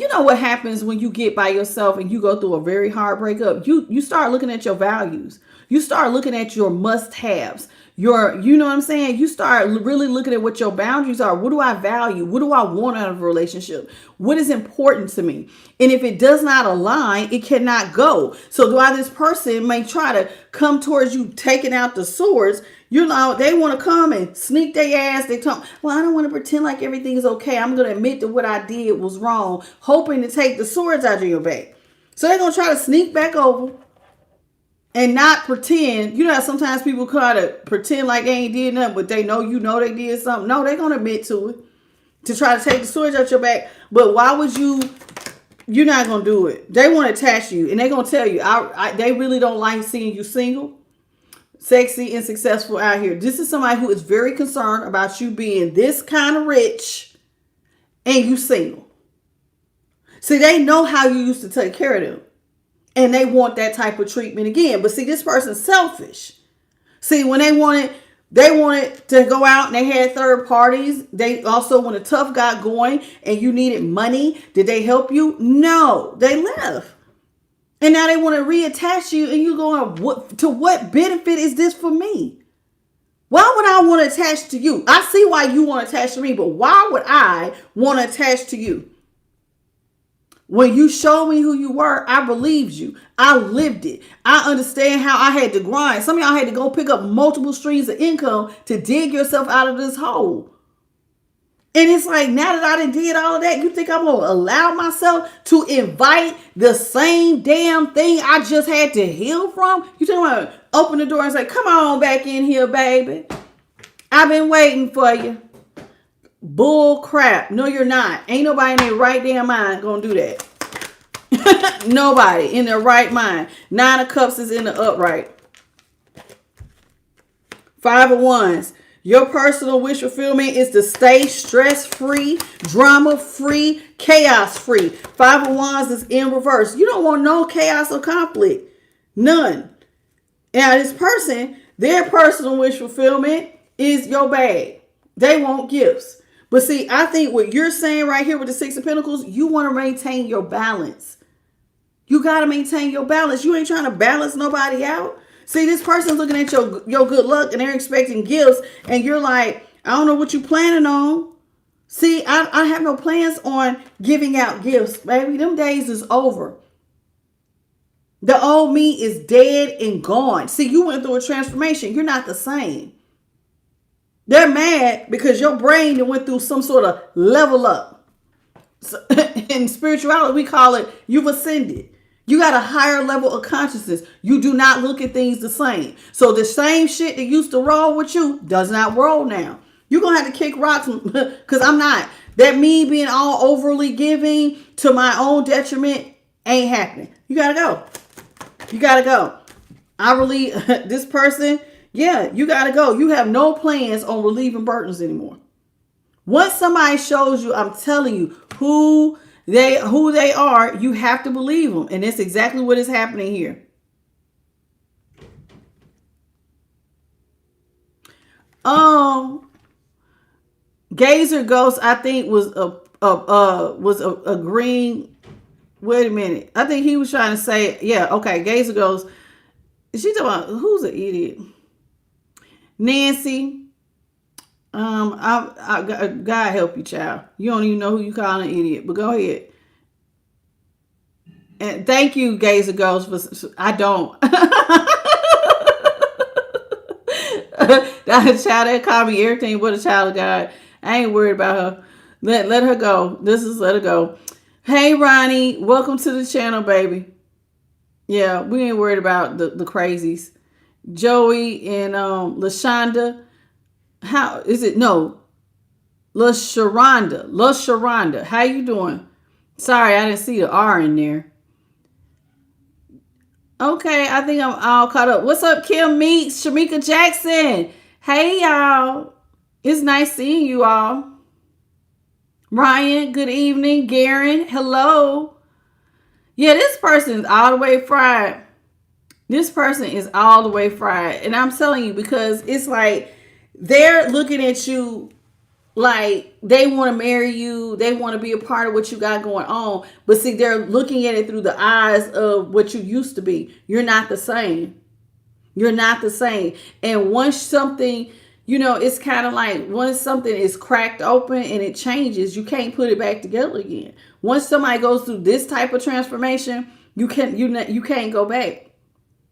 S1: know what happens when you get by yourself and you go through a very hard breakup. You start looking at your values. You start looking at your must-haves. You know what I'm saying? You start really looking at what your boundaries are. What do I value? What do I want out of a relationship? What is important to me? And if it does not align, it cannot go. So while this person may try to come towards you, taking out the swords, you know, they want to come and sneak their ass. They talk, well, I don't want to pretend like everything's okay. I'm going to admit that what I did was wrong, hoping to take the swords out of your back. So they're going to try to sneak back over. And not pretend. You know how sometimes people try to pretend like they ain't did nothing, but they know they did something. No, they're going to admit to it. To try to take the swords out your back. But why would you're not going to do it. They want to attach you. And they're going to tell you, they really don't like seeing you single, sexy, and successful out here. This is somebody who is very concerned about you being this kind of rich and you single. See, they know how you used to take care of them. And they want that type of treatment again. But see, this person's selfish. See, when they wanted to go out and they had third parties. They also, when a tough got going and you needed money, did they help you? No, they left. And now they want to reattach you and you going, what benefit is this for me? Why would I want to attach to you? I see why you want to attach to me, but why would I want to attach to you? When you showed me who you were, I believed you. I lived it. I understand how I had to grind. Some of y'all had to go pick up multiple streams of income to dig yourself out of this hole. And it's like, now that I done did all of that, you think I'm going to allow myself to invite the same damn thing I just had to heal from? You talking about open the door and say, come on back in here, baby. I've been waiting for you. Bull crap. No, you're not. Ain't nobody in their right damn mind gonna do that. Nobody in their right mind. 9 of Cups is in the upright. 5 of Wands. Your personal wish fulfillment is to stay stress-free, drama-free, chaos-free. 5 of Wands is in reverse. You don't want no chaos or conflict. None. Now, this person, their personal wish fulfillment is your bag. They want gifts. But see, I think what you're saying right here with the 6 of Pentacles, you want to maintain your balance. You got to maintain your balance. You ain't trying to balance nobody out. See, this person's looking at your good luck and they're expecting gifts. And you're like, I don't know what you planning on. See, I have no plans on giving out gifts, baby. Them days is over. The old me is dead and gone. See, you went through a transformation. You're not the same. They're mad because your brain went through some sort of level up. So, in spirituality, we call it you've ascended. You got a higher level of consciousness. You do not look at things the same. So the same shit that used to roll with you does not roll now. You're going to have to kick rocks because I'm not. That me being all overly giving to my own detriment ain't happening. You got to go. You got to go. I relieve this person. Yeah, you got to go. You have no plans on relieving burdens anymore. Once somebody shows you, I'm telling you, who they are, you have to believe them. And that's exactly what is happening here. Gazer Ghost, I think, was agreeing. Wait a minute. I think he was trying to say, yeah, okay, Gazer Ghost. She talking about who's an idiot? Nancy. God help you, child. You don't even know who you calling an idiot, but go ahead. And thank you, Gazer Ghost. I don't. That child that called me everything but a child of God. I ain't worried about her. Let her go. Let her go. Hey, Ronnie, welcome to the channel, baby. Yeah, we ain't worried about the crazies. Joey and LaShonda. How is it? No, LaSharonda. How you doing? Sorry, I didn't see the R in there. Okay, I think I'm all caught up. What's up, Kim Meeks, Shamika Jackson? Hey, y'all. It's nice seeing you all. Ryan, good evening. Garen, hello. Yeah, this person is all the way fried. This person is all the way fried. And I'm telling you, because it's like they're looking at you like they want to marry you. They want to be a part of what you got going on. But see, they're looking at it through the eyes of what you used to be. You're not the same. You're not the same. And once something, it's kind of like once something is cracked open and it changes, you can't put it back together again. Once somebody goes through this type of transformation, you can't go back.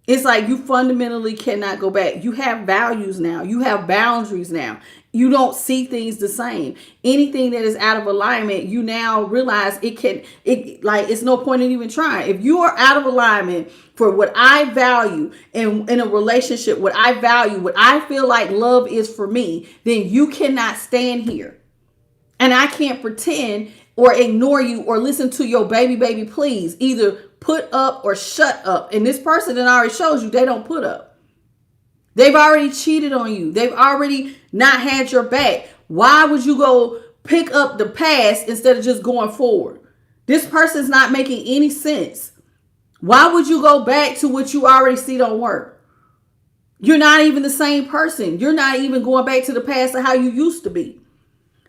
S1: It's like you fundamentally cannot go back. You have values now. You have boundaries now. You don't see things the same. Anything that is out of alignment, you now realize it's no point in even trying. If you are out of alignment for what I value in a relationship, what I value, what I feel like love is for me, then you cannot stand here. And I can't pretend or ignore you or listen to your baby, please. Either put up or shut up. And this person that already shows you they don't put up. They've already cheated on you. They've already not had your back. Why would you go pick up the past instead of just going forward? This person's not making any sense. Why would you go back to what you already see don't work? You're not even the same person. You're not even going back to the past of how you used to be.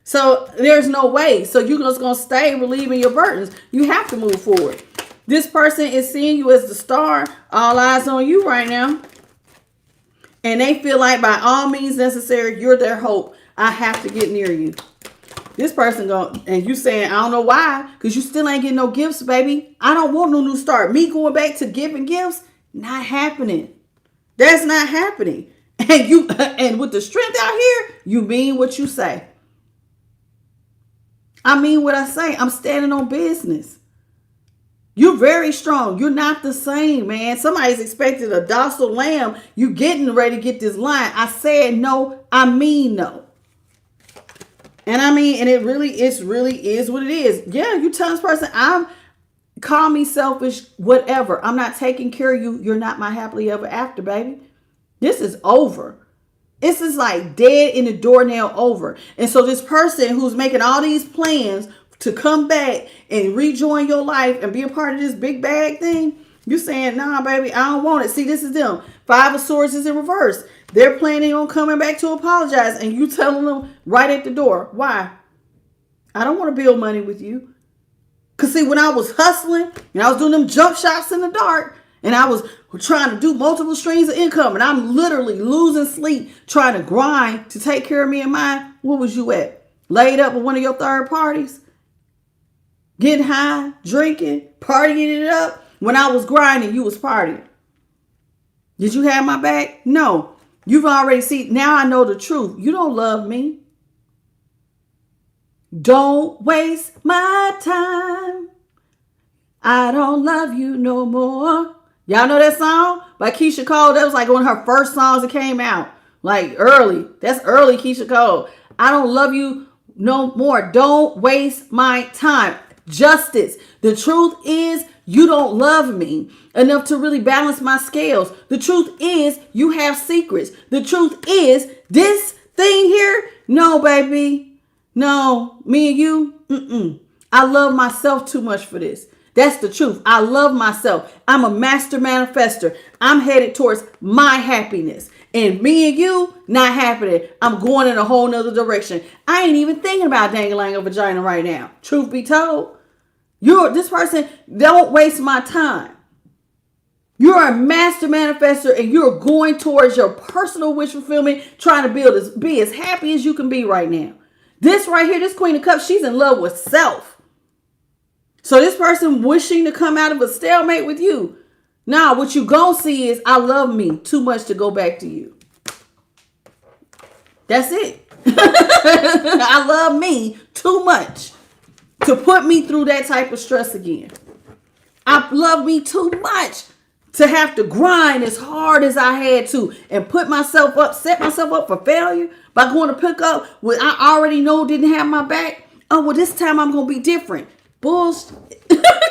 S1: So there's no way. So you're just going to stay relieving your burdens. You have to move forward. This person is seeing you as the star. All eyes on you right now. And they feel like by all means necessary, you're their hope. I have to get near you. This person and you saying, I don't know why, because you still ain't getting no gifts, baby. I don't want no new start. Me going back to giving gifts, not happening. That's not happening. And with the strength out here, you mean what you say. I mean what I say. I'm standing on business. You're very strong. You're not the same, man. Somebody's expecting a docile lamb. You getting ready to get this line. I said no. I mean no. And it really is what it is. Yeah, you tell this person, call me selfish, whatever. I'm not taking care of you. You're not my happily ever after, baby. This is over. This is like dead in the doornail over. And so this person who's making all these plans to come back and rejoin your life and be a part of this big bag thing, you saying, nah, baby, I don't want it. See, this is them. 5 of Swords is in reverse. They're planning on coming back to apologize, and you telling them right at the door, why? I don't want to build money with you. Because see, when I was hustling and I was doing them jump shots in the dark and I was trying to do multiple streams of income and I'm literally losing sleep trying to grind to take care of me and mine, where was you at? Laid up with one of your third parties? Getting high, drinking, partying it up? When I was grinding, you was partying. Did you have my back? No. You've already seen. Now I know the truth. You don't love me. Don't waste my time. I don't love you no more. Y'all know that song by Keisha Cole? That was like one of her first songs that came out. Like early. That's early Keisha Cole. I don't love you no more. Don't waste my time. Justice. The truth is you don't love me enough to really balance my scales. The truth is you have secrets. The truth is this thing here. No, baby. No, me and you. I love myself too much for this. That's the truth. I love myself. I'm a master manifester. I'm headed towards my happiness. And me and you, not happening. I'm going in a whole nother direction. I ain't even thinking about dangling a vagina right now. Truth be told. This person, don't waste my time. You're a master manifester and you're going towards your personal wish fulfillment, trying to be as happy as you can be right now. This right here, this Queen of Cups, she's in love with self. So this person wishing to come out of a stalemate with you. Now, what you gonna see is I love me too much to go back to you. That's it. I love me too much to put me through that type of stress again. I love me too much to have to grind as hard as I had to and put myself up, set myself up for failure by going to pick up what I already know didn't have my back. Oh, well, this time I'm going to be different. Bullshit.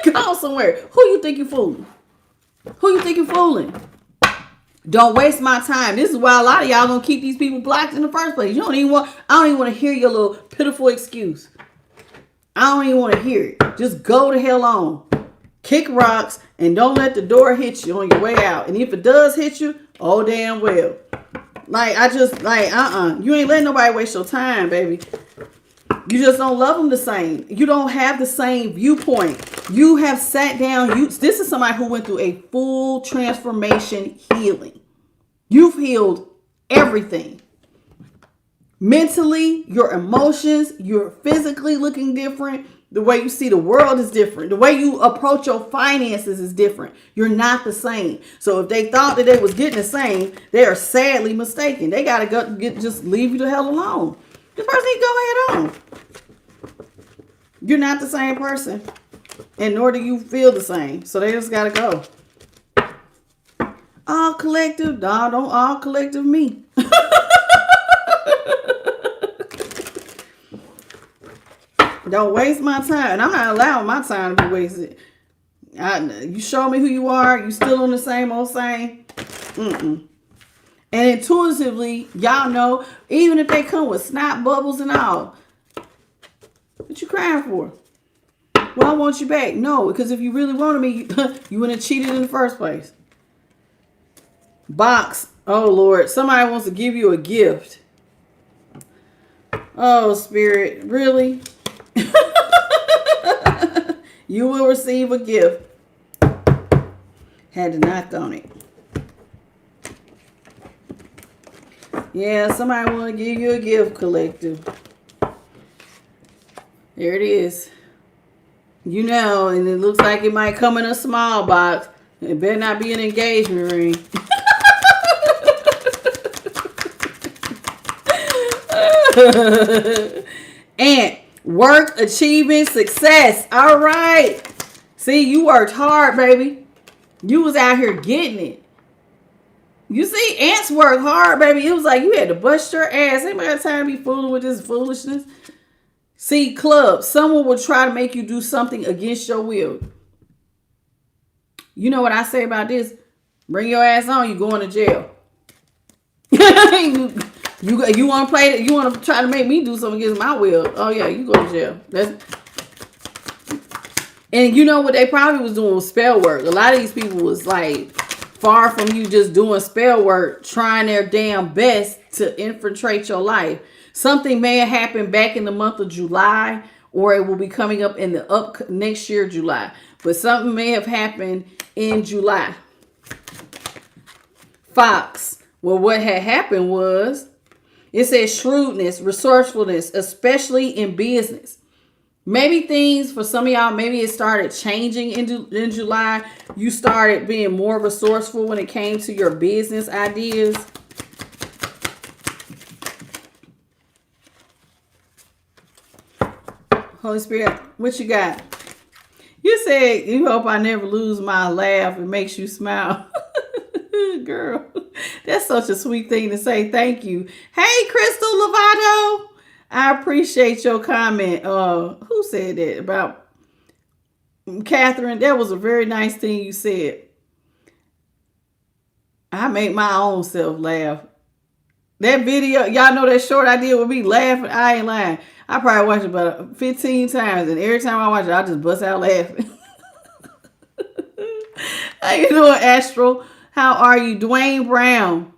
S1: Go somewhere. Who you think you fooling? Who you think you fooling? Don't waste my time. This is why a lot of y'all gonna keep these people blocked in the first place. I don't even want to hear your little pitiful excuse. I don't even want to hear it. Just go to hell on. Kick rocks and don't let the door hit you on your way out. And if it does hit you, oh damn well. You ain't letting nobody waste your time, baby. You just don't love them the same. You don't have the same viewpoint. You have sat down. This is somebody who went through a full transformation healing. You've healed everything. Mentally, your emotions, you're physically looking different. The way you see the world is different. The way you approach your finances is different. You're not the same. So if they thought that they was getting the same, they are sadly mistaken. They got to just leave you the hell alone. The person needs to go ahead on. You're not the same person. And nor do you feel the same. So they just got to go. All collective. No, don't all collective me. Don't waste my time. And I'm not allowing my time to be wasted. You show me who you are. You still on the same old same. And intuitively, y'all know, even if they come with snot bubbles and all, what you crying for? Well, I want you back. No, because if you really wanted me, you wouldn't have cheated in the first place. Box. Oh, Lord. Somebody wants to give you a gift. Oh, Spirit. Really? You will receive a gift. Had to knock on it. Yeah, somebody want to give you a gift, collective. There it is. You know, and it looks like it might come in a small box. It better not be an engagement ring. And work, achievement, success. All right. See, you worked hard, baby. You was out here getting it. You see, ants work hard, baby. It was like you had to bust your ass. Anybody got time to be fooling with this foolishness? See, club, someone will try to make you do something against your will. You know what I say about this? Bring your ass on, you going to jail. You want to play? You want to try to make me do something against my will? Oh yeah, you go to jail. And you know what they probably was doing was spell work. A lot of these people was like far from you just doing spell work, trying their damn best to infiltrate your life. Something may have happened back in the month of July or it will be coming up in the next year, July. But something may have happened in July. Fox. Well, what had happened was, it says shrewdness, resourcefulness, especially in business. Maybe things for some of y'all, maybe it started changing in July. You started being more resourceful when it came to your business ideas. Holy Spirit, what you got? You said, you hope I never lose my laugh. It makes you smile. Girl, that's such a sweet thing to say. Thank you. Hey, Crystal Lovato. I appreciate your comment. Who said that about Catherine? That was a very nice thing you said. I make my own self laugh. That video, y'all know that short I did with me laughing. I ain't lying. I probably watched it about 15 times, and every time I watch it, I just bust out laughing. How you doing, Astral? How are you? Dwayne Brown.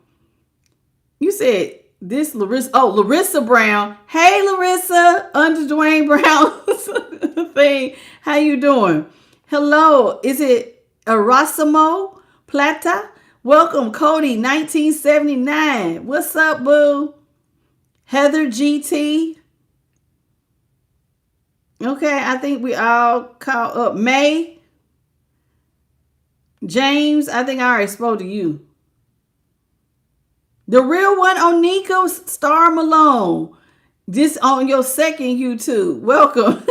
S1: You said this Larissa. Oh, Larissa Brown. Hey, Larissa. Under Dwayne Brown's thing. How you doing? Hello. Is it Erasimo Plata? Welcome, Cody, 1979. What's up, boo? Heather GT. Okay, I think we all caught up. May. James, I think I already spoke to you. The real one on Nico Star Malone. This on your second YouTube. Welcome.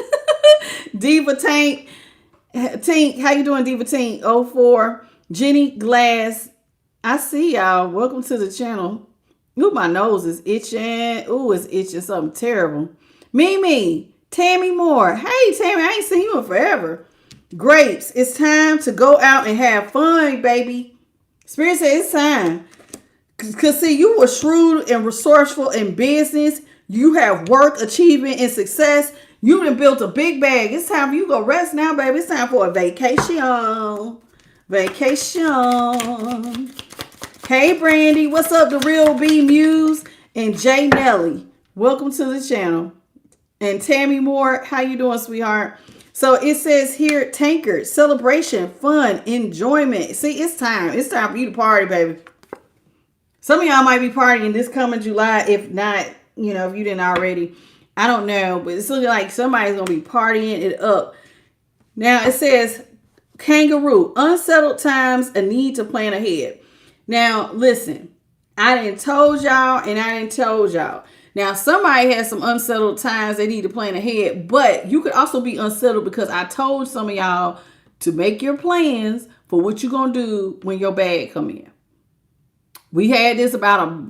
S1: Diva Tank. Tink, how you doing, Diva Tank? 04. Jenny Glass. I see y'all. Welcome to the channel. Ooh, my nose is itching. Ooh, it's itching something terrible. Mimi. Tammy Moore. Hey, Tammy, I ain't seen you in forever. Grapes, it's time to go out and have fun, baby. Spirit said it's time. Because, see, you were shrewd and resourceful in business. You have work, achievement, and success. You done built a big bag. It's time for you to go rest now, baby. It's time for a vacation. Vacation. Hey, Brandy. What's up, The Real B Muse and Jay Nelly? Welcome to the channel. And Tammy Moore, how you doing, sweetheart? So it says here, tankard, celebration, fun, enjoyment. See, it's time. It's time for you to party, baby. Some of y'all might be partying this coming July. If not, you know, if you didn't already, I don't know. But it's looking like somebody's going to be partying it up. Now it says kangaroo, unsettled times, a need to plan ahead. Now, listen, I didn't told y'all and I didn't told y'all. Now, somebody has some unsettled times they need to plan ahead, but you could also be unsettled because I told some of y'all to make your plans for what you're going to do when your bag come in. We had this about a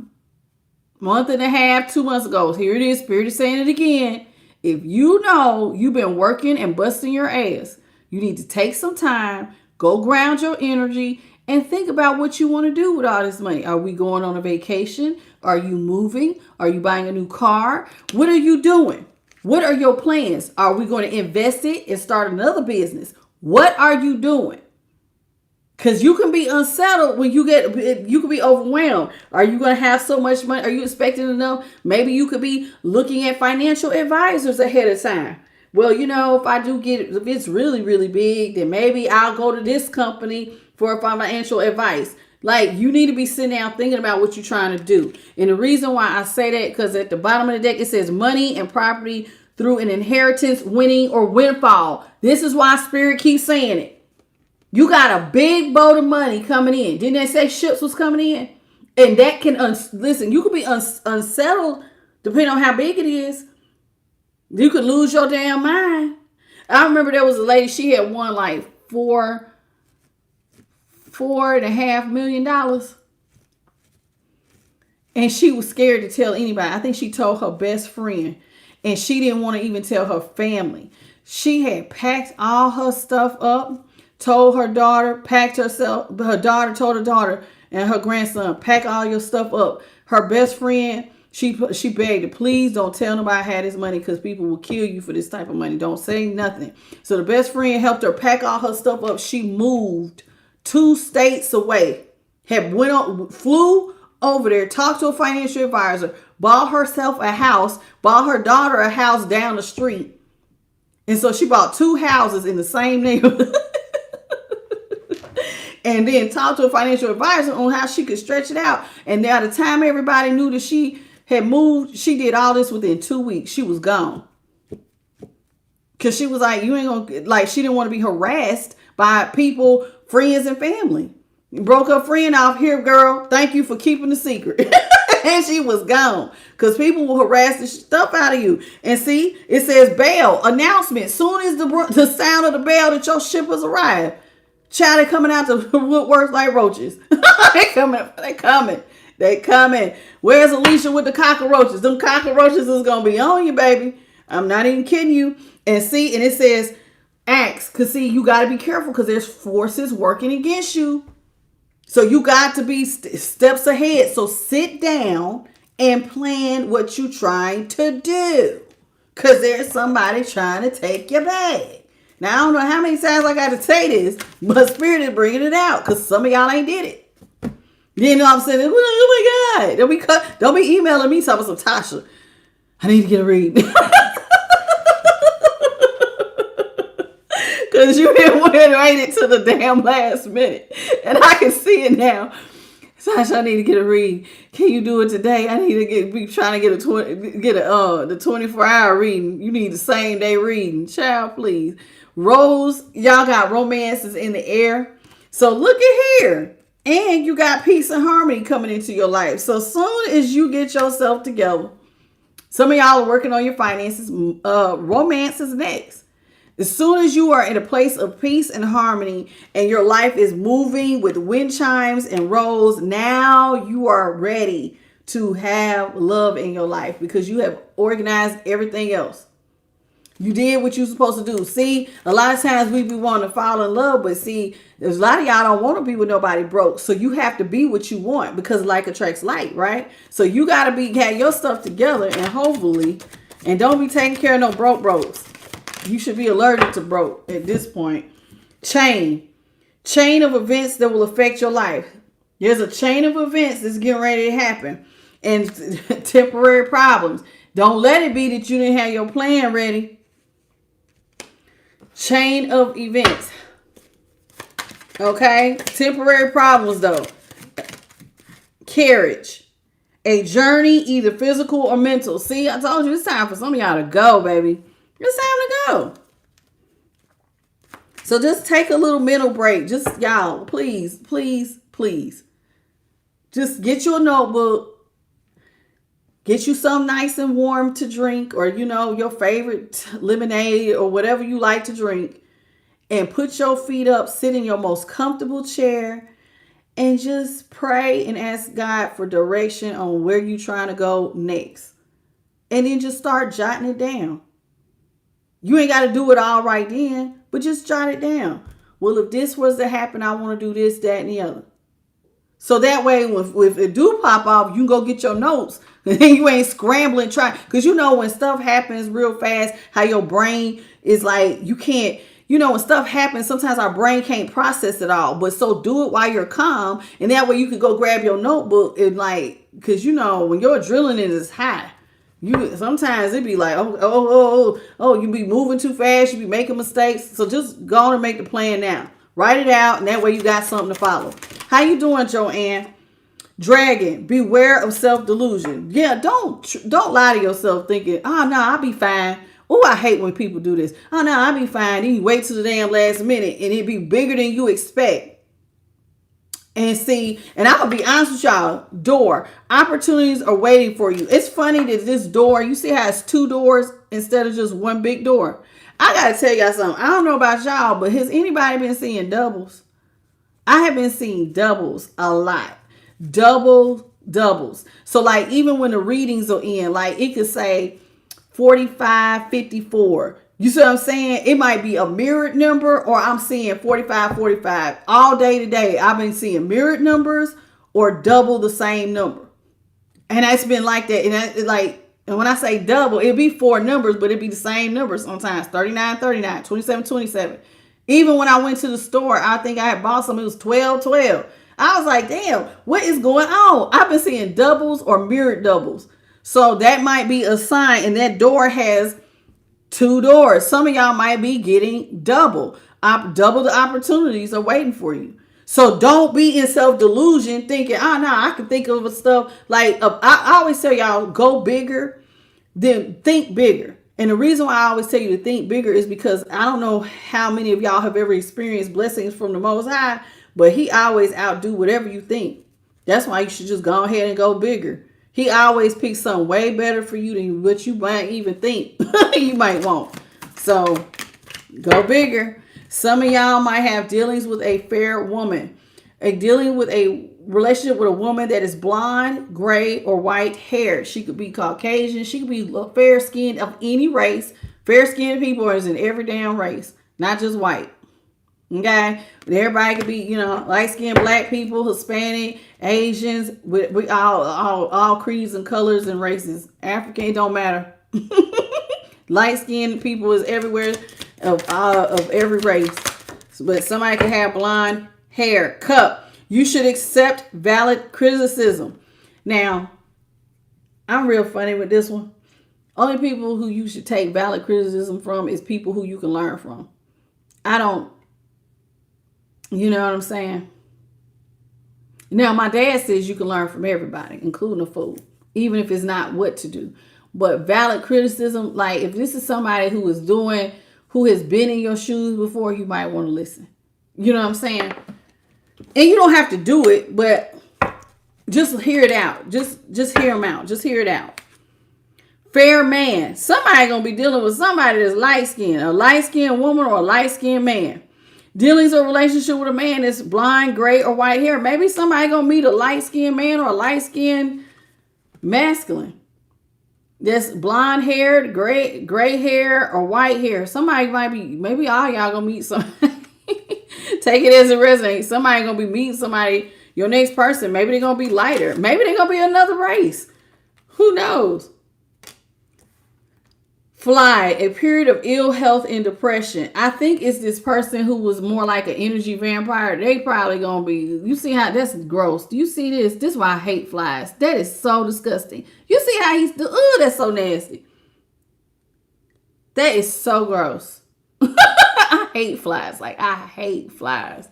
S1: month and a half, 2 months ago. Here it is. Spirit is saying it again. If you know you've been working and busting your ass, you need to take some time, go ground your energy, and think about what you want to do with all this money. Are we going on a vacation? Are you moving? Are you buying a new car? What are you doing? What are your plans? Are we going to invest it and start another business? What are you doing? Because you can be unsettled when you can be overwhelmed. Are you going to have so much money? Are you expecting enough? Maybe you could be looking at financial advisors ahead of time. Well, you know, if it's really, really big, then maybe I'll go to this company for financial advice. Like, you need to be sitting down thinking about what you're trying to do. And the reason why I say that, because at the bottom of the deck, it says money and property through an inheritance, winning, or windfall. This is why Spirit keeps saying it. You got a big boat of money coming in. Didn't they say ships was coming in? And that can, listen, you could be unsettled depending on how big it is. You could lose your damn mind. I remember there was a lady, she had won like $4.5 million. And she was scared to tell anybody. I think she told her best friend. And she didn't want to even tell her family. She had packed all her stuff up. Told her daughter, packed herself. Her daughter told her daughter and her grandson, pack all your stuff up. Her best friend, she begged her, please don't tell nobody I had this money because people will kill you for this type of money. Don't say nothing. So the best friend helped her pack all her stuff up. She moved 2 states away. Flew over there, talked to a financial advisor, bought herself a house, bought her daughter a house down the street. And so she bought 2 houses in the same neighborhood. And then talked to a financial advisor on how she could stretch it out. And by the time everybody knew that she had moved, she did all this within 2 weeks. She was gone. Because she was like, you ain't gonna, like, she didn't want to be harassed by people, friends, and family. Broke her friend off. Here, girl, thank you for keeping the secret. And she was gone. Because people will harass the stuff out of you. And see, it says bell, announcement. Soon as the sound of the bell that your ship has arrived. Child, they coming out to woodworks like roaches. They coming. Where's Alicia with the cockroaches? Them cockroaches is going to be on you, baby. I'm not even kidding you. And see, and it says acts. Because see, you got to be careful because there's forces working against you. So you got to be steps ahead. So sit down and plan what you're trying to do. Because there's somebody trying to take your bag. Now, I don't know how many times I got to say this, but Spirit is bringing it out because some of y'all ain't did it. You know what I'm saying? Oh my God. Don't be emailing me talking some Tasha. I need to get a read. Because you didn't wait it to the damn last minute. And I can see it now. Tasha, I need to get a read. Can you do it today? I need to be trying to get the 24-hour reading. You need the same day reading. Child, please. Rose, y'all got romances in the air. So look at here. And you got peace and harmony coming into your life. So soon as you get yourself together, some of y'all are working on your finances. Romance is next. As soon as you are in a place of peace and harmony and your life is moving with wind chimes and rolls, now you are ready to have love in your life because you have organized everything else. You did what you're supposed to do. See, a lot of times we be wanting to fall in love, but see, there's a lot of y'all don't want to be with nobody broke. So you have to be what you want because like attracts like, right? So you got to have your stuff together and hopefully, and don't be taking care of no brokes. You should be allergic to broke at this point. Chain of events that will affect your life. There's a chain of events that's getting ready to happen and temporary problems. Don't let it be that you didn't have your plan ready. Chain of events. Okay. Temporary problems though. Carriage. A journey, either physical or mental. See, I told you it's time for some of y'all to go, baby. It's time to go. So just take a little mental break. Just y'all, please. Just get you a notebook. Get you something nice and warm to drink or, your favorite lemonade or whatever you like to drink. And put your feet up, sit in your most comfortable chair and just pray and ask God for direction on where you're trying to go next. And then just start jotting it down. You ain't got to do it all right then, but just jot it down. Well, if this was to happen, I want to do this, that, and the other. So that way, if it do pop off, you can go get your notes. And then you ain't scrambling trying. Because when stuff happens real fast, how your brain is like, you can't, when stuff happens, sometimes our brain can't process it all. But so do it while you're calm. And that way you can go grab your notebook and because when your adrenaline is high, sometimes it be like, you be moving too fast. You be making mistakes. So just go on and make the plan now. Write it out. And that way you got something to follow. How you doing, Joanne? Dragon, beware of self-delusion. Yeah, don't lie to yourself thinking, oh, no, I'll be fine. Oh, I hate when people do this. Oh, no, I'll be fine. Then you wait till the damn last minute and it be bigger than you expect. And see, and I'm going to be honest with y'all, door. Opportunities are waiting for you. It's funny that this door, you see how it's 2 doors instead of just one big door. I got to tell y'all something. I don't know about y'all, but has anybody been seeing doubles? I have been seeing doubles a lot. Doubles. So even when the readings are in, it could say 45, 54. You see what I'm saying? It might be a mirrored number or I'm seeing 45, 45. All day today, I've been seeing mirrored numbers or double the same number. And that's been like that. And when I say double, it'd be 4 numbers, but it'd be the same number sometimes. 39, 39, 27, 27. Even when I went to the store, I think I had bought something. It was 12, 12. I was like, damn, what is going on? I've been seeing doubles or mirrored doubles. So that might be a sign. And that door has 2 doors. Some of y'all might be getting double the opportunities are waiting for you. So don't be in self-delusion thinking, oh no, I can think of stuff like, I always tell y'all, go bigger, then think bigger. And the reason why I always tell you to think bigger is because I don't know how many of y'all have ever experienced blessings from the Most High, but he always outdo whatever you think. That's why you should just go ahead and go bigger. He always picks something way better for you than what you might even think you might want. So go bigger. Some of y'all might have dealings with a fair woman. Dealing with a relationship with a woman that is blonde, gray, or white hair. She could be Caucasian. She could be fair skinned of any race. Fair skinned people is in every damn race, not just white. Okay, everybody could be, light skinned black people, Hispanic, Asians, we all creeds and colors and races. African, it don't matter. Light skinned people is everywhere of every race. But somebody can have blonde hair. Cup. You should accept valid criticism. Now, I'm real funny with this one. Only people who you should take valid criticism from is people who you can learn from. You know what I'm saying? Now, my dad says you can learn from everybody, including a fool, even if it's not what to do. But valid criticism, like if this is somebody who has been in your shoes before, you might want to listen. You know what I'm saying? And you don't have to do it, but just hear it out. Just hear them out. Just hear it out. Fair man. Somebody going to be dealing with somebody that's light-skinned, a light-skinned woman or a light-skinned man. Dealings or relationship with a man that's blonde, gray, or white hair. Maybe somebody going to meet a light-skinned man or a light-skinned masculine. That's blonde haired, gray hair, or white hair. Somebody might be, maybe all y'all going to meet somebody. Take it as it resonates. Somebody going to be meeting somebody, your next person. Maybe they're going to be lighter. Maybe they're going to be another race. Who knows? Fly, a period of ill health and depression. I think it's this person who was more like an energy vampire. They probably gonna be, you see how that's gross. Do you see this? This is why I hate flies. That is so disgusting. You see how he's, that's so nasty. That is so gross. I hate flies. Like, I hate flies.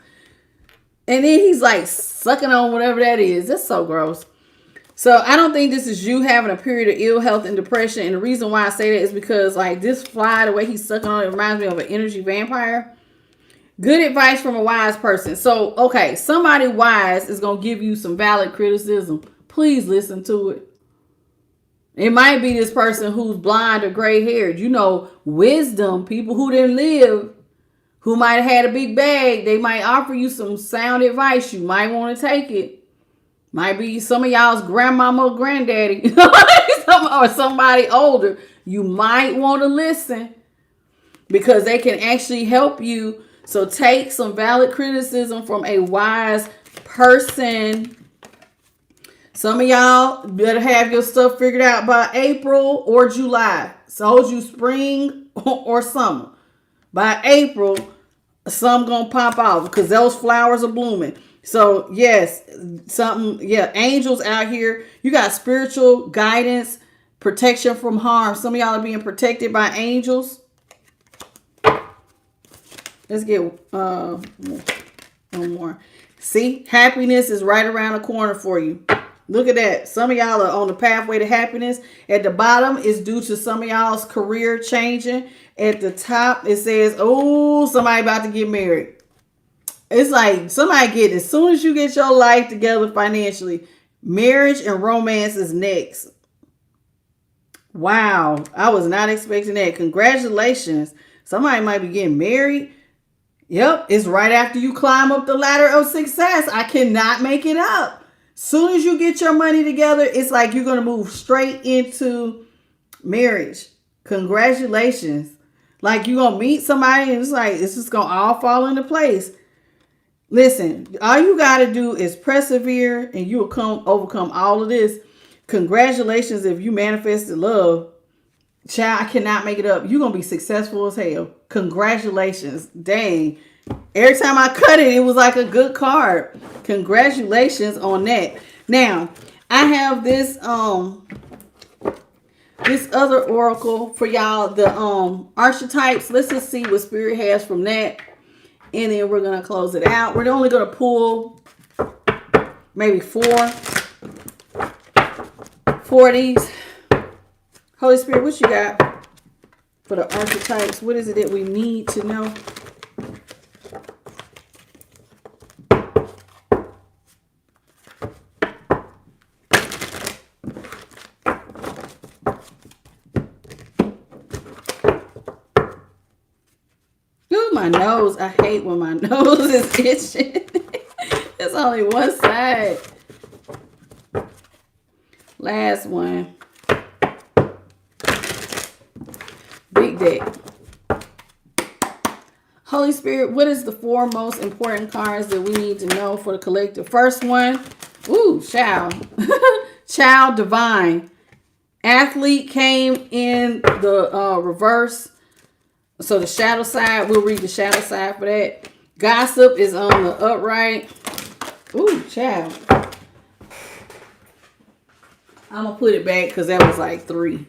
S1: And then he's like sucking on whatever that is. That's so gross. So I don't think this is you having a period of ill health and depression. And the reason why I say that is because like this fly, the way he's sucking on it reminds me of an energy vampire. Good advice from a wise person. So, okay, somebody wise is going to give you some valid criticism. Please listen to it. It might be this person who's blind or gray haired. Wisdom, people who didn't live, who might have had a big bag. They might offer you some sound advice. You might want to take it. Might be some of y'all's grandmama or granddaddy or somebody older. You might want to listen because they can actually help you. So take some valid criticism from a wise person. Some of y'all better have your stuff figured out by April or July. So you spring or summer. By April, some gonna pop off because those flowers are blooming. So yes, angels out here. You got spiritual guidance, protection from harm. Some of y'all are being protected by angels. Let's get one more. See, happiness is right around the corner for you. Look at that. Some of y'all are on the pathway to happiness. At the bottom is due to some of y'all's career changing. At the top, it says, oh, somebody about to get married. It's like somebody as soon as you get your life together financially, marriage and romance is next. Wow. I was not expecting that. Congratulations. Somebody might be getting married. Yep. It's right after you climb up the ladder of success. I cannot make it up. Soon as you get your money together, it's like you're going to move straight into marriage. Congratulations. Like you're going to meet somebody and it's like, it's just going to all fall into place. Listen, all you got to do is persevere and you will overcome all of this. Congratulations if you manifested love. Child, I cannot make it up. You're going to be successful as hell. Congratulations. Dang. Every time I cut it, it was like a good card. Congratulations on that. Now, I have this this other oracle for y'all, the archetypes. Let's just see what Spirit has from that. And then we're going to close it out. We're only going to pull maybe four of these. Holy Spirit, what you got for the archetypes? What is it that we need to know? My nose. I hate when my nose is itching. It's only one side. Last one. Big deck. Holy Spirit, what is the four most important cards that we need to know for the collective? First one. Ooh, child. Child divine. Athlete came in the reverse. So the shadow side, we'll read the shadow side for that. Gossip is on the upright. Ooh, child. I'm going to put it back because that was like 3.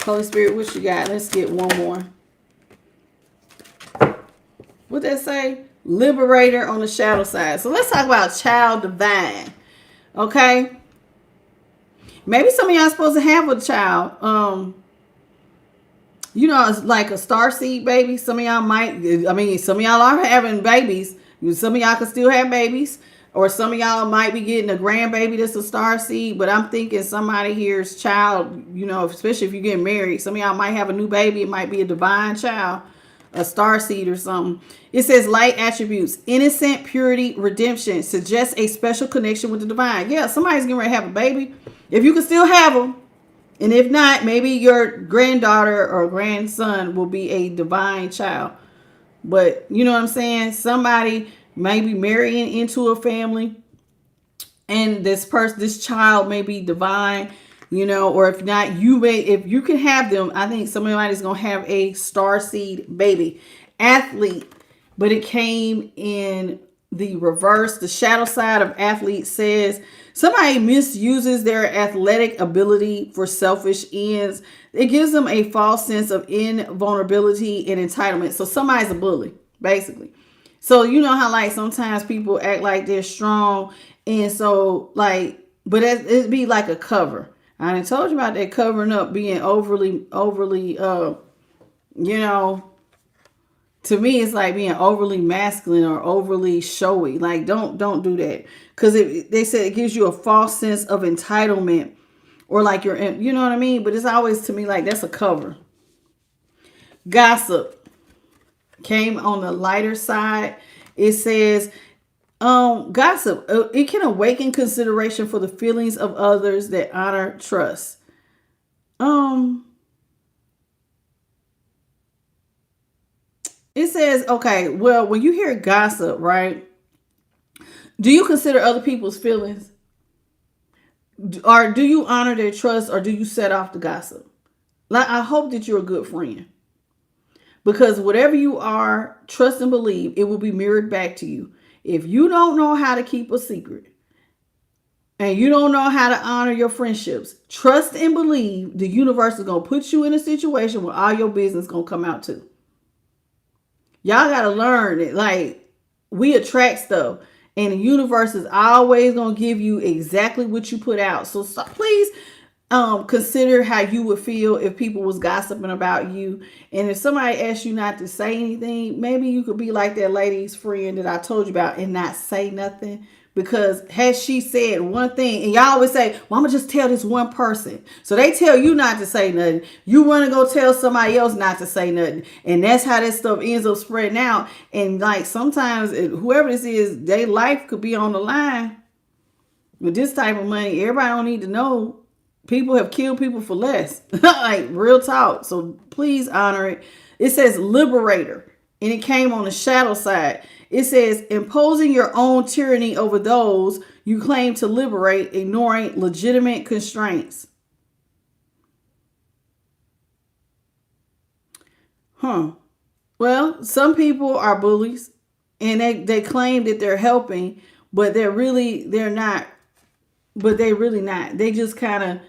S1: Holy Spirit, what you got? Let's get one more. What that say? Liberator on the shadow side. So let's talk about child divine. Okay? Maybe some of y'all supposed to have a child. You know, it's like a starseed baby. Some of y'all might, some of y'all are having babies. Some of y'all can still have babies. Or some of y'all might be getting a grandbaby that's a starseed. But I'm thinking somebody here's child, you know, especially if you're getting married. Some of y'all might have a new baby. It might be a divine child, a starseed or something. It says light attributes, innocent, purity, redemption, suggests a special connection with the divine. Yeah, somebody's getting ready to have a baby. If you can still have them. And if not, maybe your granddaughter or grandson will be a divine child. But you know what I'm saying? Somebody may be marrying into a family. And this child may be divine, you know, or if not, if you can have them, I think somebody's going to have a starseed baby. Athlete, but it came in the reverse. The shadow side of athlete says somebody misuses their athletic ability for selfish ends. It gives them a false sense of invulnerability and entitlement. So somebody's a bully, basically. So you know how like sometimes people act like they're strong. And so like, but it'd be like a cover. I done told you about that covering up being overly, you know, to me, it's like being overly masculine or overly showy. Like, don't do that. Because they said it gives you a false sense of entitlement. Or like you're, you know what I mean? But it's always to me like that's a cover. Gossip came on the lighter side. It says, gossip, it can awaken consideration for the feelings of others that honor trust. It says, okay, well, when you hear gossip, right? Do you consider other people's feelings? Or do you honor their trust, or do you set off the gossip? Like, I hope that you're a good friend. Because whatever you are, trust and believe, it will be mirrored back to you. If you don't know how to keep a secret, and you don't know how to honor your friendships, trust and believe the universe is going to put you in a situation where all your business is going to come out too. Y'all got to learn that, like, we attract stuff. And the universe is always going to give you exactly what you put out. So please consider how you would feel if people was gossiping about you. And if somebody asked you not to say anything, maybe you could be like that lady's friend that I told you about and not say nothing. Because had she said one thing, and y'all always say, well, I'm going to just tell this one person. So they tell you not to say nothing. You want to go tell somebody else not to say nothing. And that's how that stuff ends up spreading out. And like sometimes whoever this is, their life could be on the line. With this type of money, everybody don't need to know. People have killed people for less. Like real talk. So please honor it. It says liberator. And it came on the shadow side. It says, imposing your own tyranny over those you claim to liberate, ignoring legitimate constraints. Well, some people are bullies and they claim that they're helping, but they're not. But they really not. They just kind of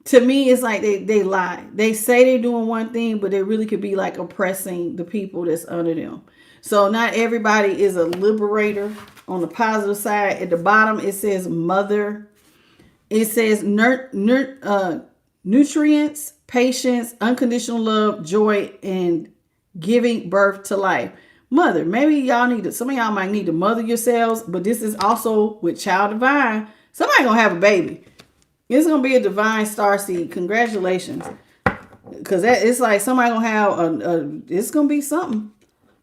S1: To me, it's like they lie. They say they're doing one thing, but they really could be like oppressing the people that's under them. So not everybody is a liberator. On the positive side, at the bottom, it says mother. It says nutrients, patience, unconditional love, joy, and giving birth to life. Mother, maybe y'all need to, some of y'all might need to mother yourselves, but this is also with child divine. Somebody gonna have a baby. It's gonna be a divine star seed. Congratulations. Because that it's like somebody gonna have it's gonna be something.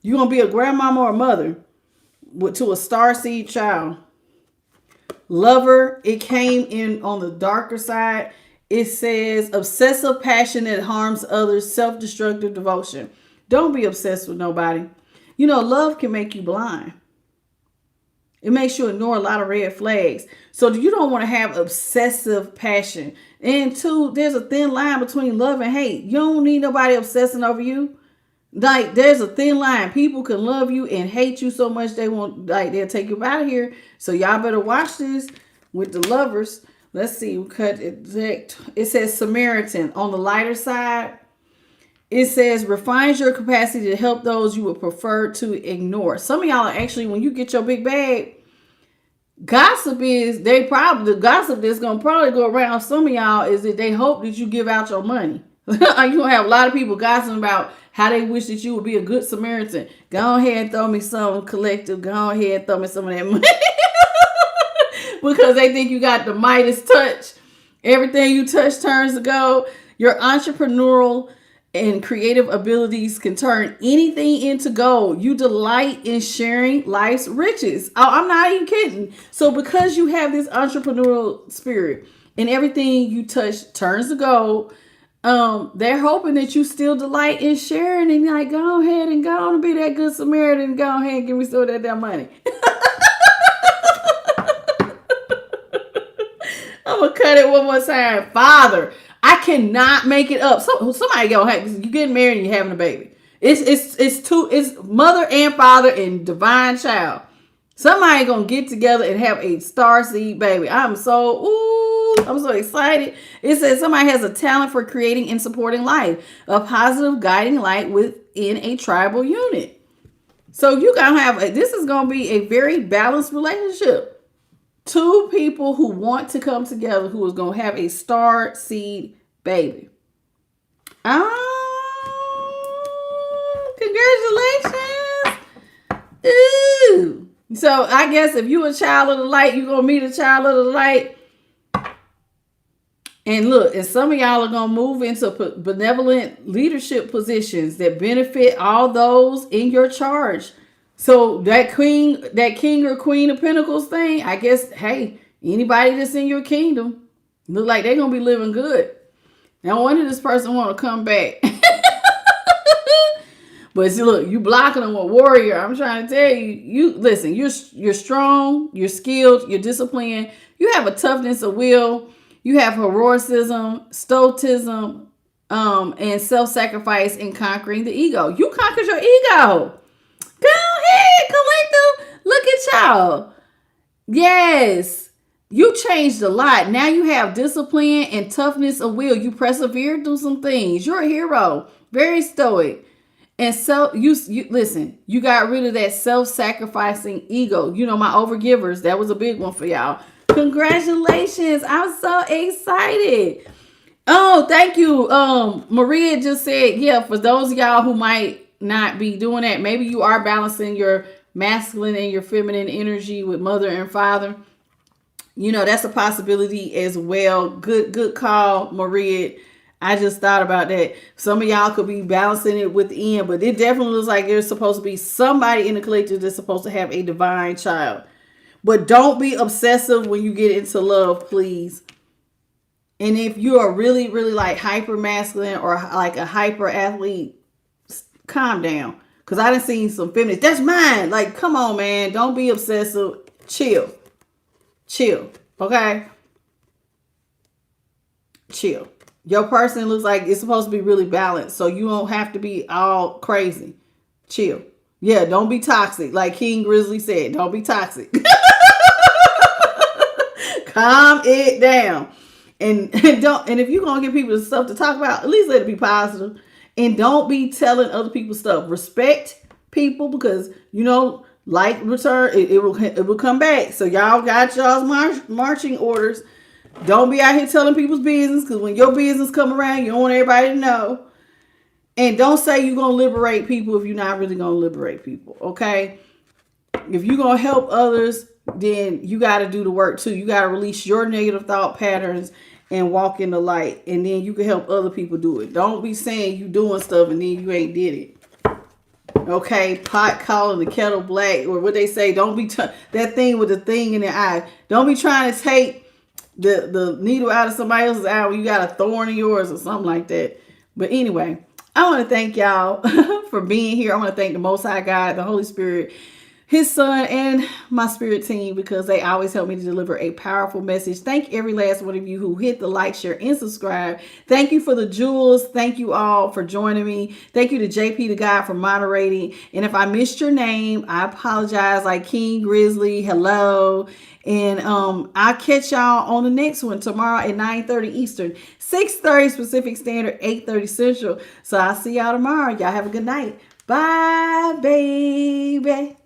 S1: You're gonna be a grandmama or a mother to a star seed child. Lover, it came in on the darker side. It says obsessive passion that harms others, self-destructive devotion. Don't be obsessed with nobody. You know, love can make you blind. It makes you ignore a lot of red flags. So you don't want to have obsessive passion. And two, there's a thin line between love and hate. You don't need nobody obsessing over you. Like, there's a thin line. People can love you and hate you so much they won't, like, they'll take you out of here. So y'all better watch this with the lovers. Let's see. Cut exact. It says Samaritan on the lighter side. It says refines your capacity to help those you would prefer to ignore. Some of y'all are actually, when you get your big bag, gossip is, the gossip that's going to probably go around some of y'all is that they hope that you give out your money. You're going to have a lot of people gossiping about how they wish that you would be a good Samaritan. Go ahead and throw me some collective. Go ahead and throw me some of that money. Because they think you got the Midas touch. Everything you touch turns to gold. Your entrepreneurial and creative abilities can turn anything into gold. You delight in sharing life's riches. Oh, I'm not even kidding. So because you have this entrepreneurial spirit and everything you touch turns to gold, they're hoping that you still delight in sharing and like, go ahead and go on and be that good Samaritan and go ahead and give me some of that money. I'm going to cut it one more time. Father, I cannot make it up. So somebody go, hey, you getting married and you're having a baby. It's mother and father and divine child. Somebody gonna get together and have a starseed baby. I'm so excited. It says somebody has a talent for creating and supporting life, a positive guiding light within a tribal unit. So you gonna have this is gonna be a very balanced relationship. Two people who want to come together who is going to have a star seed baby. Congratulations. Ooh. So I guess if you a child of the light, you're going to meet a child of the light. And look, and some of y'all are going to move into benevolent leadership positions that benefit all those in your charge. So that king or queen of pentacles thing, I guess, hey, anybody that's in your kingdom look like they're going to be living good. Now, when did this person want to come back? But see, look, you blocking them with warrior. I'm trying to tell you, listen, you're strong, you're skilled, you're disciplined. You have a toughness of will. You have heroism, stoicism, and self-sacrifice in conquering the ego. You conquered your ego. Go ahead, collective. Look at y'all. Yes. You changed a lot. Now you have discipline and toughness of will. You persevered through some things. You're a hero. Very stoic. And so you listen, you got rid of that self-sacrificing ego. You know, my overgivers, that was a big one for y'all. Congratulations. I'm so excited. Oh, thank you. Maria just said, yeah, for those of y'all who might not be doing that, maybe you are balancing your masculine and your feminine energy with mother and father. You know, that's a possibility as well. Good call, Maria. I just thought about that. Some of y'all could be balancing it within, but it definitely looks like there's supposed to be somebody in the collective that's supposed to have a divine child. But don't be obsessive when you get into love, please. And if you are really, really like hyper masculine or like a hyper athlete, calm down. Because I done seen some feminists. That's mine. Like, come on, man. Don't be obsessive. Chill. Okay? Chill. Your person looks like it's supposed to be really balanced. So you don't have to be all crazy. Chill. Yeah, don't be toxic. Like King Grizzly said, don't be toxic. Calm it down. And if you're gonna give people stuff to talk about, at least let it be positive. And don't be telling other people stuff. Respect people, because like return, it will come back. So y'all got y'all's marching orders. Don't be out here telling people's business, because when your business come around, you don't want everybody to know. And don't say you're going to liberate people if you're not really going to liberate people, okay? If you're going to help others, then you got to do the work too. You got to release your negative thought patterns and walk in the light. And then you can help other people do it. Don't be saying you doing stuff and then you ain't did it. Okay, pot calling the kettle black, or what they say, don't be that thing with the thing in the eye. Don't be trying to take the needle out of somebody else's eye when you got a thorn in yours or something like that. But anyway, I want to thank y'all for being here. I want to thank the Most High God, the Holy Spirit, His Son, and my spirit team, because they always help me to deliver a powerful message. Thank every last one of you who hit the like, share, and subscribe. Thank you for the jewels. Thank you all for joining me. Thank you to JP the God for moderating. And if I missed your name, I apologize. Like King Grizzly, hello. And I'll catch y'all on the next one tomorrow at 9:30 Eastern, 6:30 Pacific Standard, 8:30 Central. So I'll see y'all tomorrow. Y'all have a good night. Bye, baby.